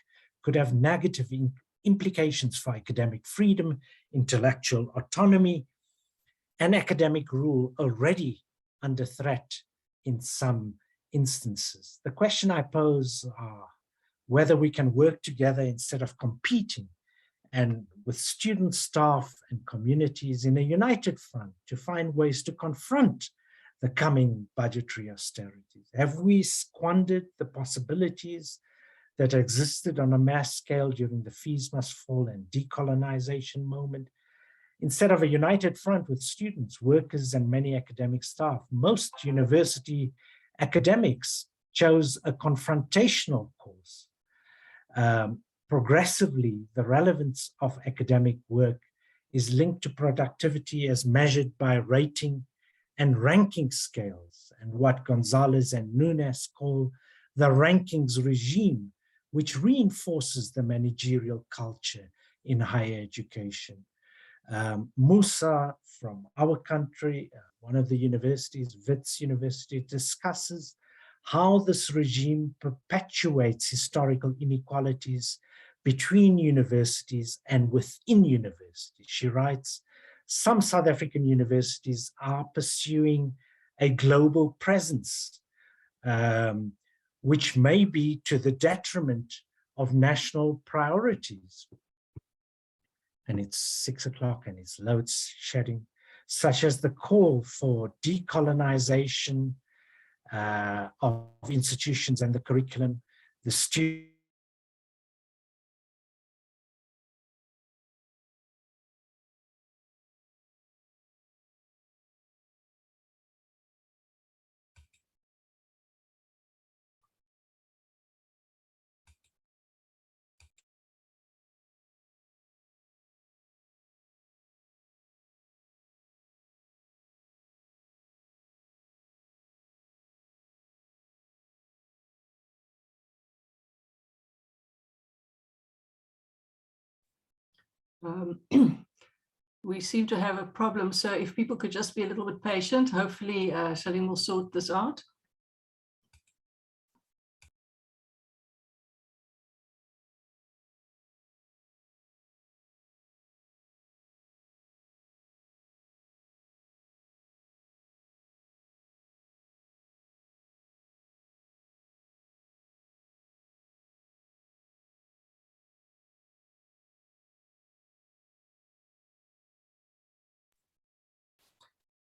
could have negative implications for academic freedom, intellectual autonomy, and academic rule already under threat in some instances. The question I pose are whether we can work together instead of competing, and with students, staff, and communities in a united front to find ways to confront the coming budgetary austerities. Have we squandered the possibilities that existed on a mass scale during the fees must fall and decolonisation moment? Instead of a united front with students, workers, and many academic staff, most university academics chose a confrontational course. Progressively, the relevance of academic work is linked to productivity as measured by rating and ranking scales, and what Gonzalez and Nunes call the rankings regime, which reinforces the managerial culture in higher education. Musa from our country, one of the universities, Wits University, discusses how this regime perpetuates historical inequalities between universities and within universities. She writes, some South African universities are pursuing a global presence, which may be to the detriment of national priorities. And it's 6 o'clock and it's load shedding, such as the call for decolonisation of institutions and the curriculum, the student We seem to have a problem, so if people could just be a little bit patient, hopefully Shalim will sort this out.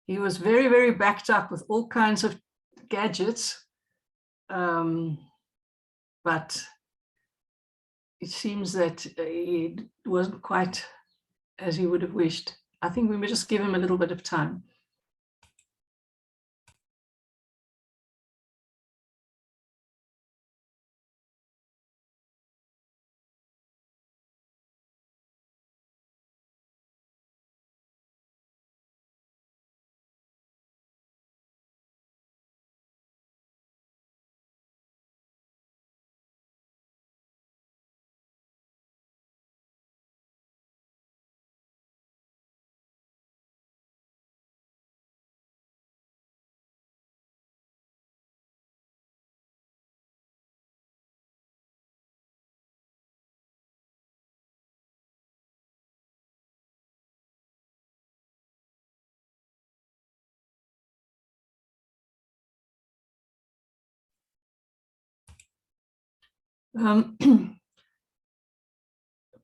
He was very, very backed up with all kinds of gadgets, but it seems that it wasn't quite as he would have wished. I think we may just give him a little bit of time.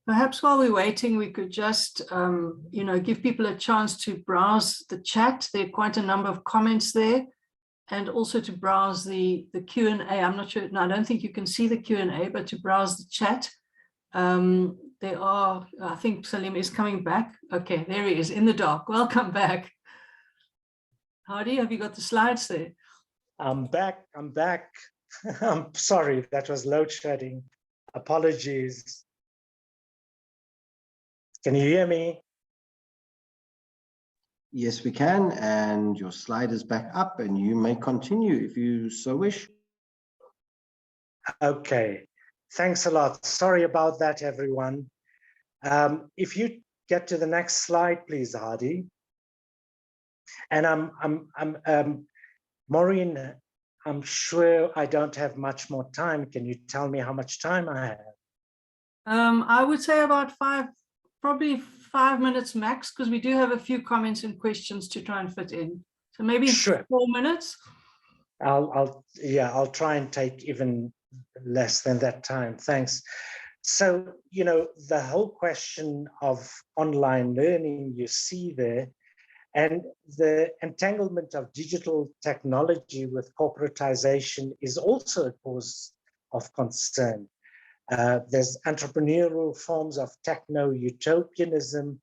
Perhaps while we're waiting, we could just, give people a chance to browse the chat. There are quite a number of comments there, and also to browse the Q&A. I'm not sure, no, I don't think you can see the Q&A, but to browse the chat. There are, I think Salim is coming back. Okay, there he is in the dark. Welcome back. Hardy, have you got the slides there? I'm back. I'm sorry, that was load shedding. Apologies. Can you hear me? Yes, we can, and your slide is back up and you may continue if you so wish. Okay, thanks a lot. Sorry about that, everyone. If you get to the next slide, please, Hardy. And Maureen, I'm sure I don't have much more time. Can you tell me how much time I have? I would say about probably 5 minutes max, because we do have a few comments and questions to try and fit in. So maybe sure. 4 minutes. I'll try and take even less than that time. Thanks. So, the whole question of online learning you see there, and the entanglement of digital technology with corporatization is also a cause of concern. There's entrepreneurial forms of techno-utopianism,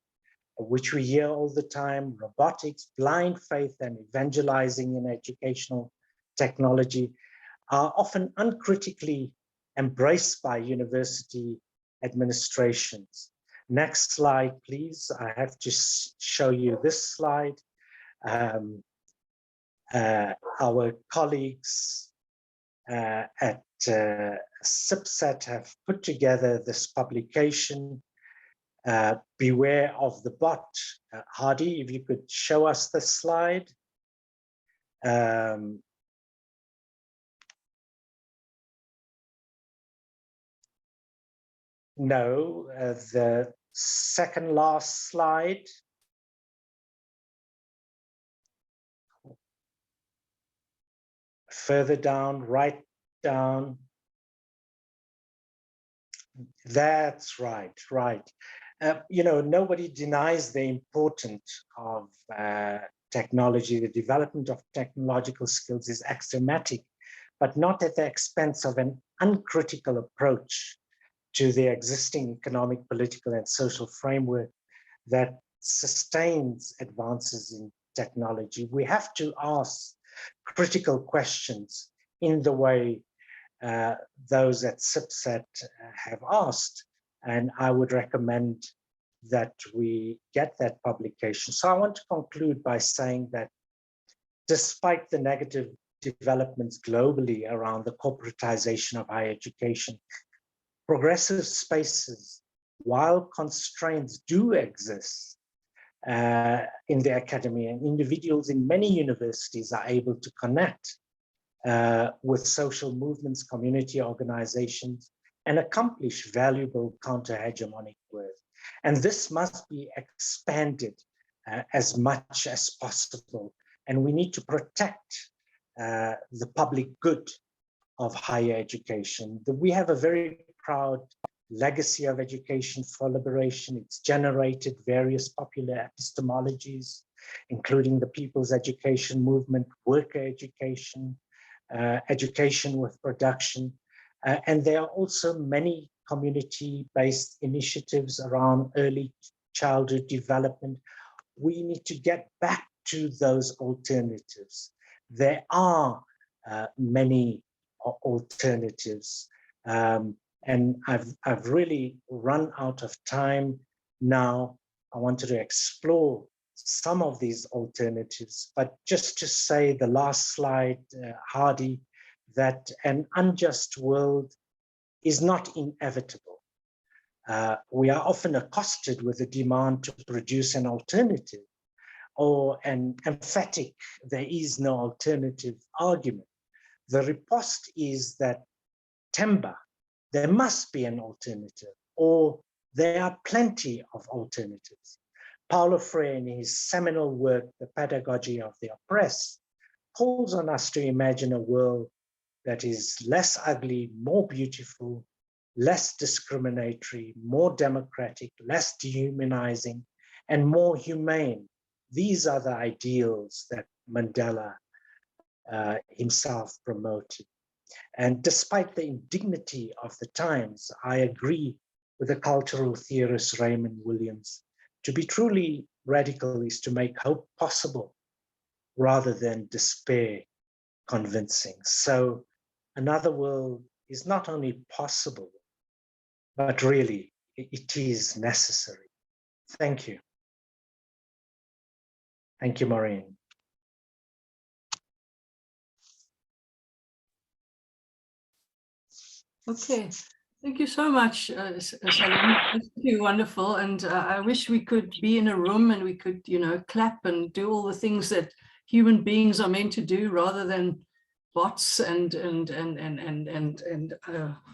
which we hear all the time, robotics, blind faith, and evangelizing in educational technology are often uncritically embraced by university administrations. Next slide, please. I have to show you this slide. Our colleagues at CIPSAT have put together this publication, Beware of the Bot. Hardy, if you could show us the slide. No, the second last slide. Further down, right down. That's right. Nobody denies the importance of technology. The development of technological skills is axiomatic, but not at the expense of an uncritical approach to the existing economic, political, and social framework that sustains advances in technology. We have to ask critical questions in the way those at CIPSAT have asked, and I would recommend that we get that publication. So I want to conclude by saying that despite the negative developments globally around the corporatization of higher education, progressive spaces, while constraints do exist in the academy, and individuals in many universities are able to connect with social movements, community organizations, and accomplish valuable counter-hegemonic work. And this must be expanded as much as possible. And we need to protect the public good of higher education. We have a very proud legacy of education for liberation. It's generated various popular epistemologies, including the people's education movement, worker education, education with production. And there are also many community-based initiatives around early childhood development. We need to get back to those alternatives. There are many alternatives. And I've really run out of time now. I wanted to explore some of these alternatives, but just to say the last slide, Hardy, that an unjust world is not inevitable. We are often accosted with a demand to produce an alternative or an emphatic, there is no alternative argument. The riposte is that timber, there must be an alternative, or there are plenty of alternatives. Paulo Freire, in his seminal work, The Pedagogy of the Oppressed, calls on us to imagine a world that is less ugly, more beautiful, less discriminatory, more democratic, less dehumanizing, and more humane. These are the ideals that Mandela himself promoted. And despite the indignity of the times, I agree with the cultural theorist Raymond Williams. To be truly radical is to make hope possible rather than despair convincing. So another world is not only possible, but really it is necessary. Thank you. Thank you, Maureen. Okay, thank you so much, Salim. It's really wonderful, and I wish we could be in a room and we could, you know, clap and do all the things that human beings are meant to do, rather than bots and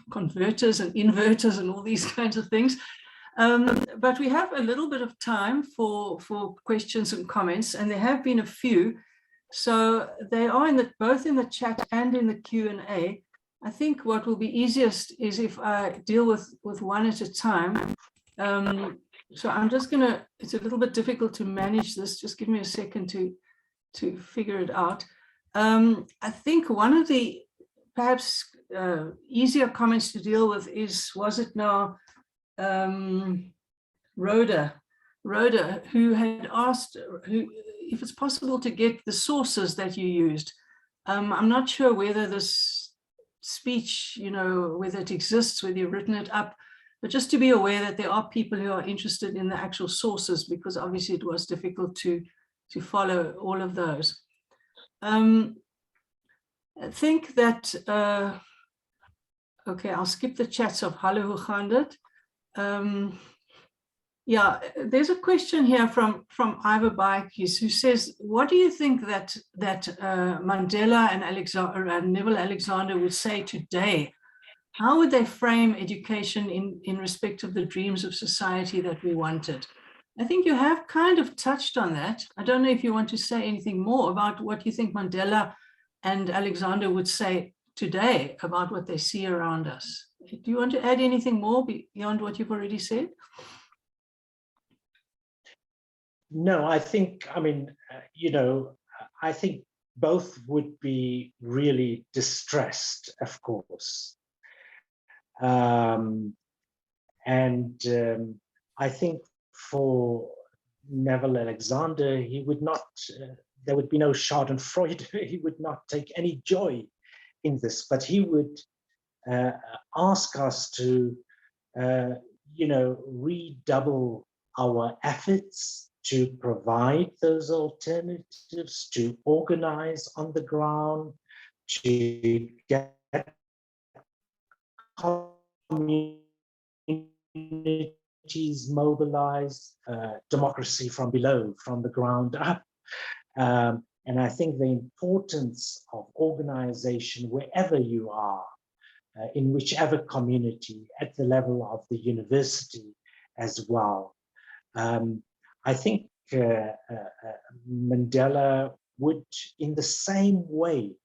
converters and inverters and all these kinds of things. But we have a little bit of time for questions and comments, and there have been a few. So they are both in the chat and in the Q&A. I think what will be easiest is if I deal with one at a time. So I'm just gonna, it's a little bit difficult to manage this. Just give me a second to figure it out. I think one of the perhaps easier comments to deal with is, was it now Rhoda, who had asked if it's possible to get the sources that you used. I'm not sure whether this speech, you know, whether it exists, whether you've written it up, but just to be aware that there are people who are interested in the actual sources, because obviously it was difficult to follow all of those. I think that, okay, I'll skip the chats of Hallo, hoe gaan dit? Yeah, there's a question here from Ivor Bikes, who says, what do you think that Mandela and Neville Alexander would say today? How would they frame education in respect of the dreams of society that we wanted? I think you have kind of touched on that. I don't know if you want to say anything more about what you think Mandela and Alexander would say today about what they see around us. Do you want to add anything more beyond what you've already said? No, I think, I mean, you know, I think both would be really distressed, of course. I think for Neville Alexander, he would not, there would be no schadenfreude, he would not take any joy in this, but he would ask us to, you know, redouble our efforts to provide those alternatives, to organize on the ground, to get communities mobilized, democracy from below, from the ground up. And I think the importance of organization wherever you are, in whichever community, at the level of the university as well. I think Mandela would, in the same way,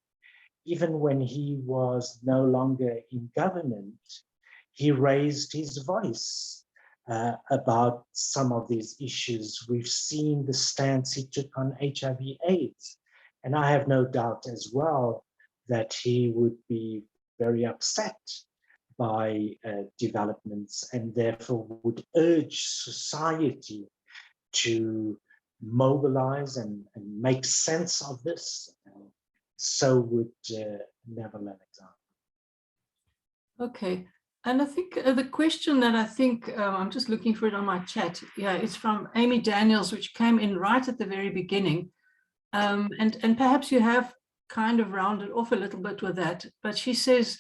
even when he was no longer in government, he raised his voice about some of these issues. We've seen the stance he took on HIV/AIDS, and I have no doubt as well that he would be very upset by developments, and therefore would urge society to mobilize and make sense of this. So would Neville Alexander. Okay, and I think the question that I think, I'm just looking for it on my chat. Yeah, it's from Amy Daniels, which came in right at the very beginning. And perhaps you have kind of rounded off a little bit with that, but she says,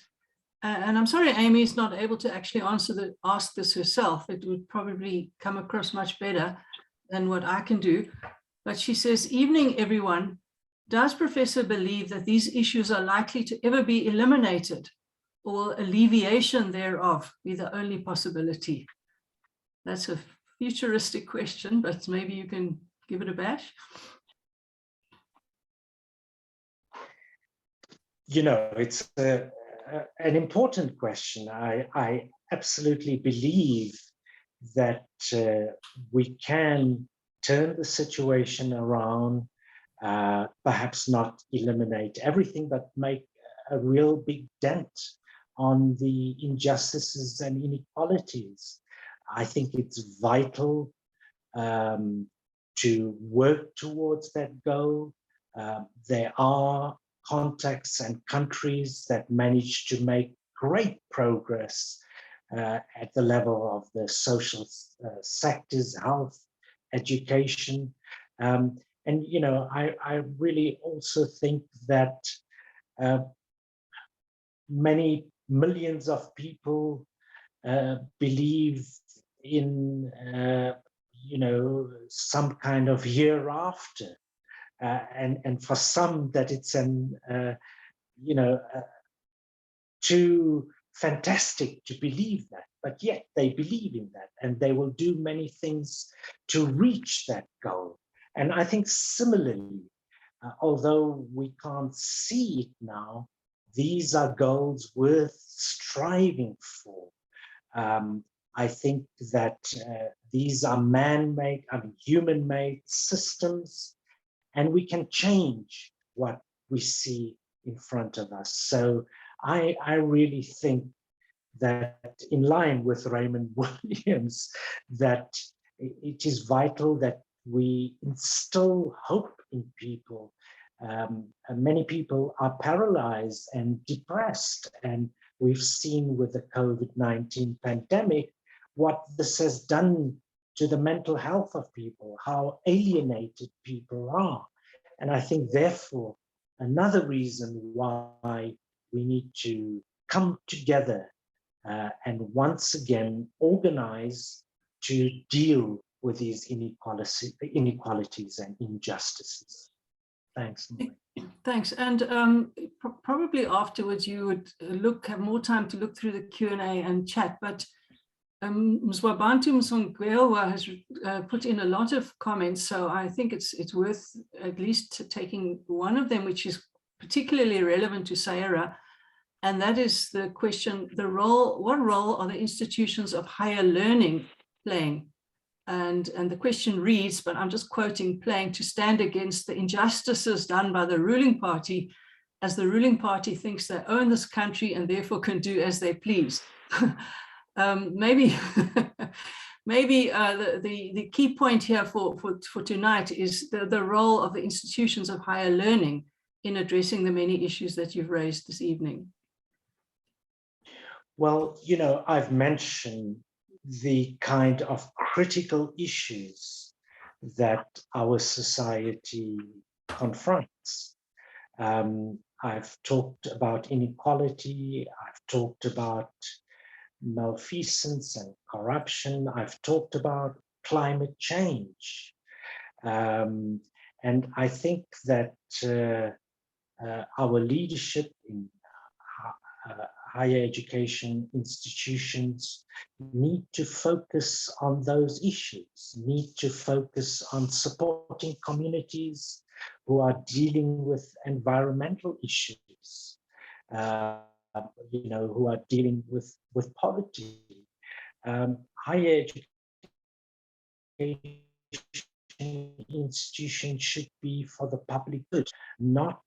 and I'm sorry Amy is not able to actually ask this herself. It would probably come across much better than what I can do. But she says, evening everyone, does Professor believe that these issues are likely to ever be eliminated, or will alleviation thereof be the only possibility? That's a futuristic question, but maybe you can give it a bash. You know, it's an important question. I absolutely believe that we can turn the situation around, perhaps not eliminate everything, but make a real big dent on the injustices and inequalities. I think it's vital to work towards that goal. There are contexts and countries that manage to make great progress at the level of the social sectors, health, education. And, you know, I really also think that many millions of people believe in, you know, some kind of hereafter. And for some that it's an, you know, too fantastic to believe that, but yet they believe in that and they will do many things to reach that goal. And I think similarly, although we can't see it now, these are goals worth striving for. I think that these are man-made, I mean, human-made systems, and we can change what we see in front of us. So I really think that, in line with Raymond Williams, that it is vital that we instill hope in people. And many people are paralyzed and depressed, and we've seen with the COVID-19 pandemic what this has done to the mental health of people, how alienated people are. And I think, therefore, another reason why we need to come together and once again organize to deal with these inequalities and injustices. Thanks, Maureen. Thanks. And probably afterwards you would have more time to look through the Q&A and chat, but Mzwabantu Msongwewa has put in a lot of comments, so I think it's worth at least taking one of them, which is particularly relevant to SAERA, and that is the question, what role are the institutions of higher learning playing? And the question reads, but I'm just quoting, playing to stand against the injustices done by the ruling party, as the ruling party thinks they own this country and therefore can do as they please. Maybe the key point here for tonight is the role of the institutions of higher learning in addressing the many issues that you've raised this evening. Well, you know, I've mentioned the kind of critical issues that our society confronts. I've talked about inequality, I've talked about malfeasance and corruption, I've talked about climate change. And I think that our leadership in higher education institutions need to focus on those issues, need to focus on supporting communities who are dealing with environmental issues, you know, who are dealing with poverty. Higher education institution should be for the public good, not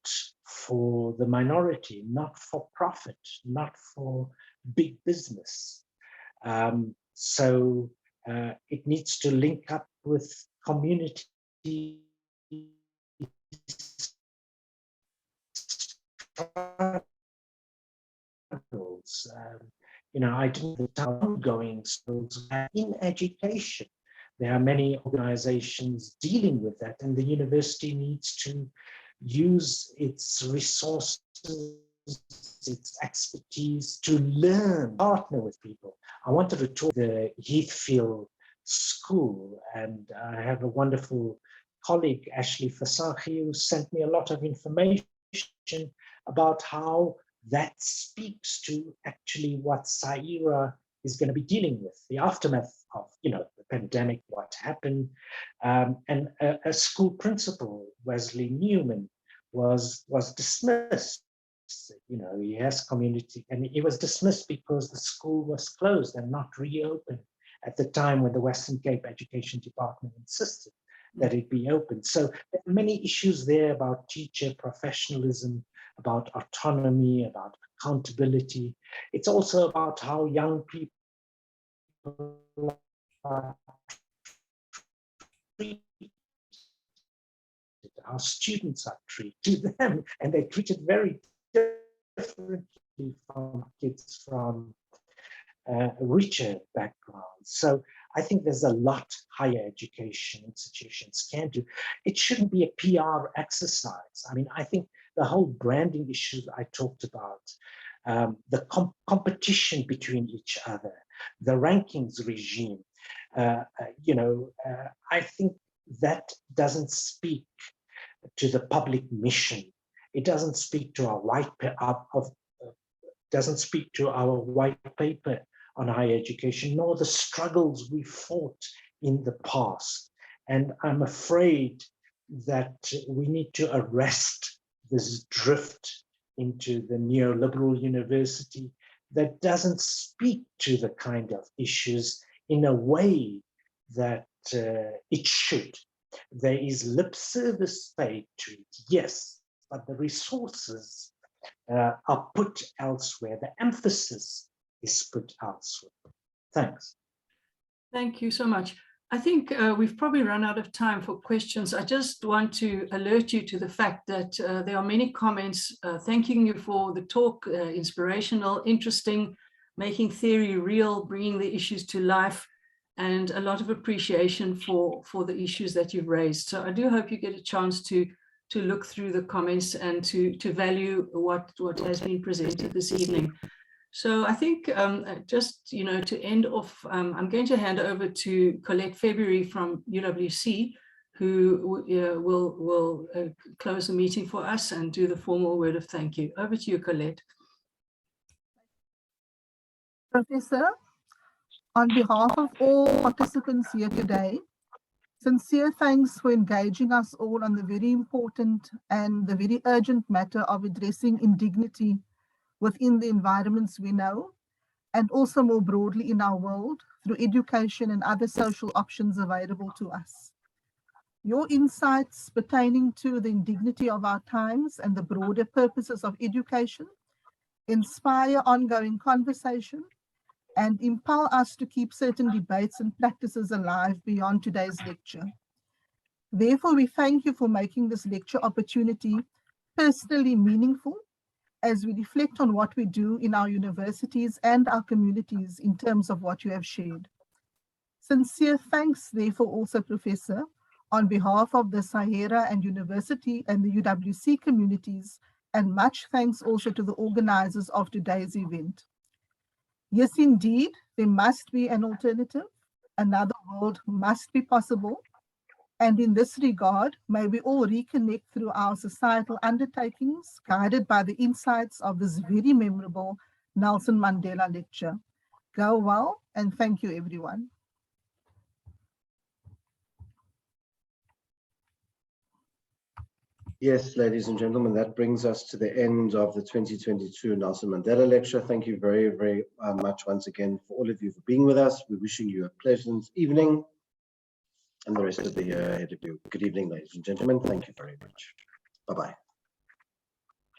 for the minority, not for profit, not for big business. So it needs to link up with community struggles. You know, I think the ongoing struggles in education. There are many organizations dealing with that, and the university needs to use its resources, its expertise to learn, partner with people. I wanted to talk the Heathfield School, and I have a wonderful colleague, Ashley Fasahi, who sent me a lot of information about how that speaks to actually what SAERA is going to be dealing with, the aftermath of, you know, the pandemic, what happened. And a school principal, Wesley Newman, was dismissed you know, he has community, and he was dismissed because the school was closed and not reopened at the time when the Western Cape Education Department insisted that it be open. So there are many issues there about teacher professionalism, about autonomy, about accountability. It's also about how young people are treated, how students are treated to them, and they're treated very differently from kids from richer backgrounds. So I think there's a lot higher education institutions can do. It shouldn't be a PR exercise. I mean, I think the whole branding issue I talked about, the competition between each other, the rankings regime, I think that doesn't speak to the public mission. It doesn't speak to our white paper on higher education, nor the struggles we fought in the past. And I'm afraid that we need to arrest this drift into the neoliberal university that doesn't speak to the kind of issues in a way that it should. There is lip service paid to it, yes, but the resources are put elsewhere. The emphasis is put elsewhere. Thanks. Thank you so much. I think we've probably run out of time for questions. I just want to alert you to the fact that there are many comments thanking you for the talk, inspirational, interesting, making theory real, bringing the issues to life, and a lot of appreciation for the issues that you've raised. So I do hope you get a chance to look through the comments and to value what has been presented this evening. So I think just, to end off, I'm going to hand over to Colette February from UWC, who will close the meeting for us and do the formal word of thank you. Over to you, Colette. Professor, on behalf of all participants here today, sincere thanks for engaging us all on the very important and the very urgent matter of addressing indignity within the environments we know, and also more broadly in our world through education and other social options available to us. Your insights pertaining to the indignity of our times and the broader purposes of education inspire ongoing conversation and impel us to keep certain debates and practices alive beyond today's lecture. Therefore, we thank you for making this lecture opportunity personally meaningful as we reflect on what we do in our universities and our communities in terms of what you have shared. Sincere thanks, therefore, also, Professor, on behalf of the SAERA and university and the UWC communities, and much thanks also to the organizers of today's event. Yes, indeed, there must be an alternative. Another world must be possible. And in this regard, may we all reconnect through our societal undertakings, guided by the insights of this very memorable Nelson Mandela lecture. Go well, and thank you, everyone. Yes, ladies and gentlemen, that brings us to the end of the 2022 Nelson Mandela Lecture. Thank you very, very much once again for all of you for being with us. We're wishing you a pleasant evening and the rest of the year ahead of you. Good evening, ladies and gentlemen. Thank you very much. Bye-bye.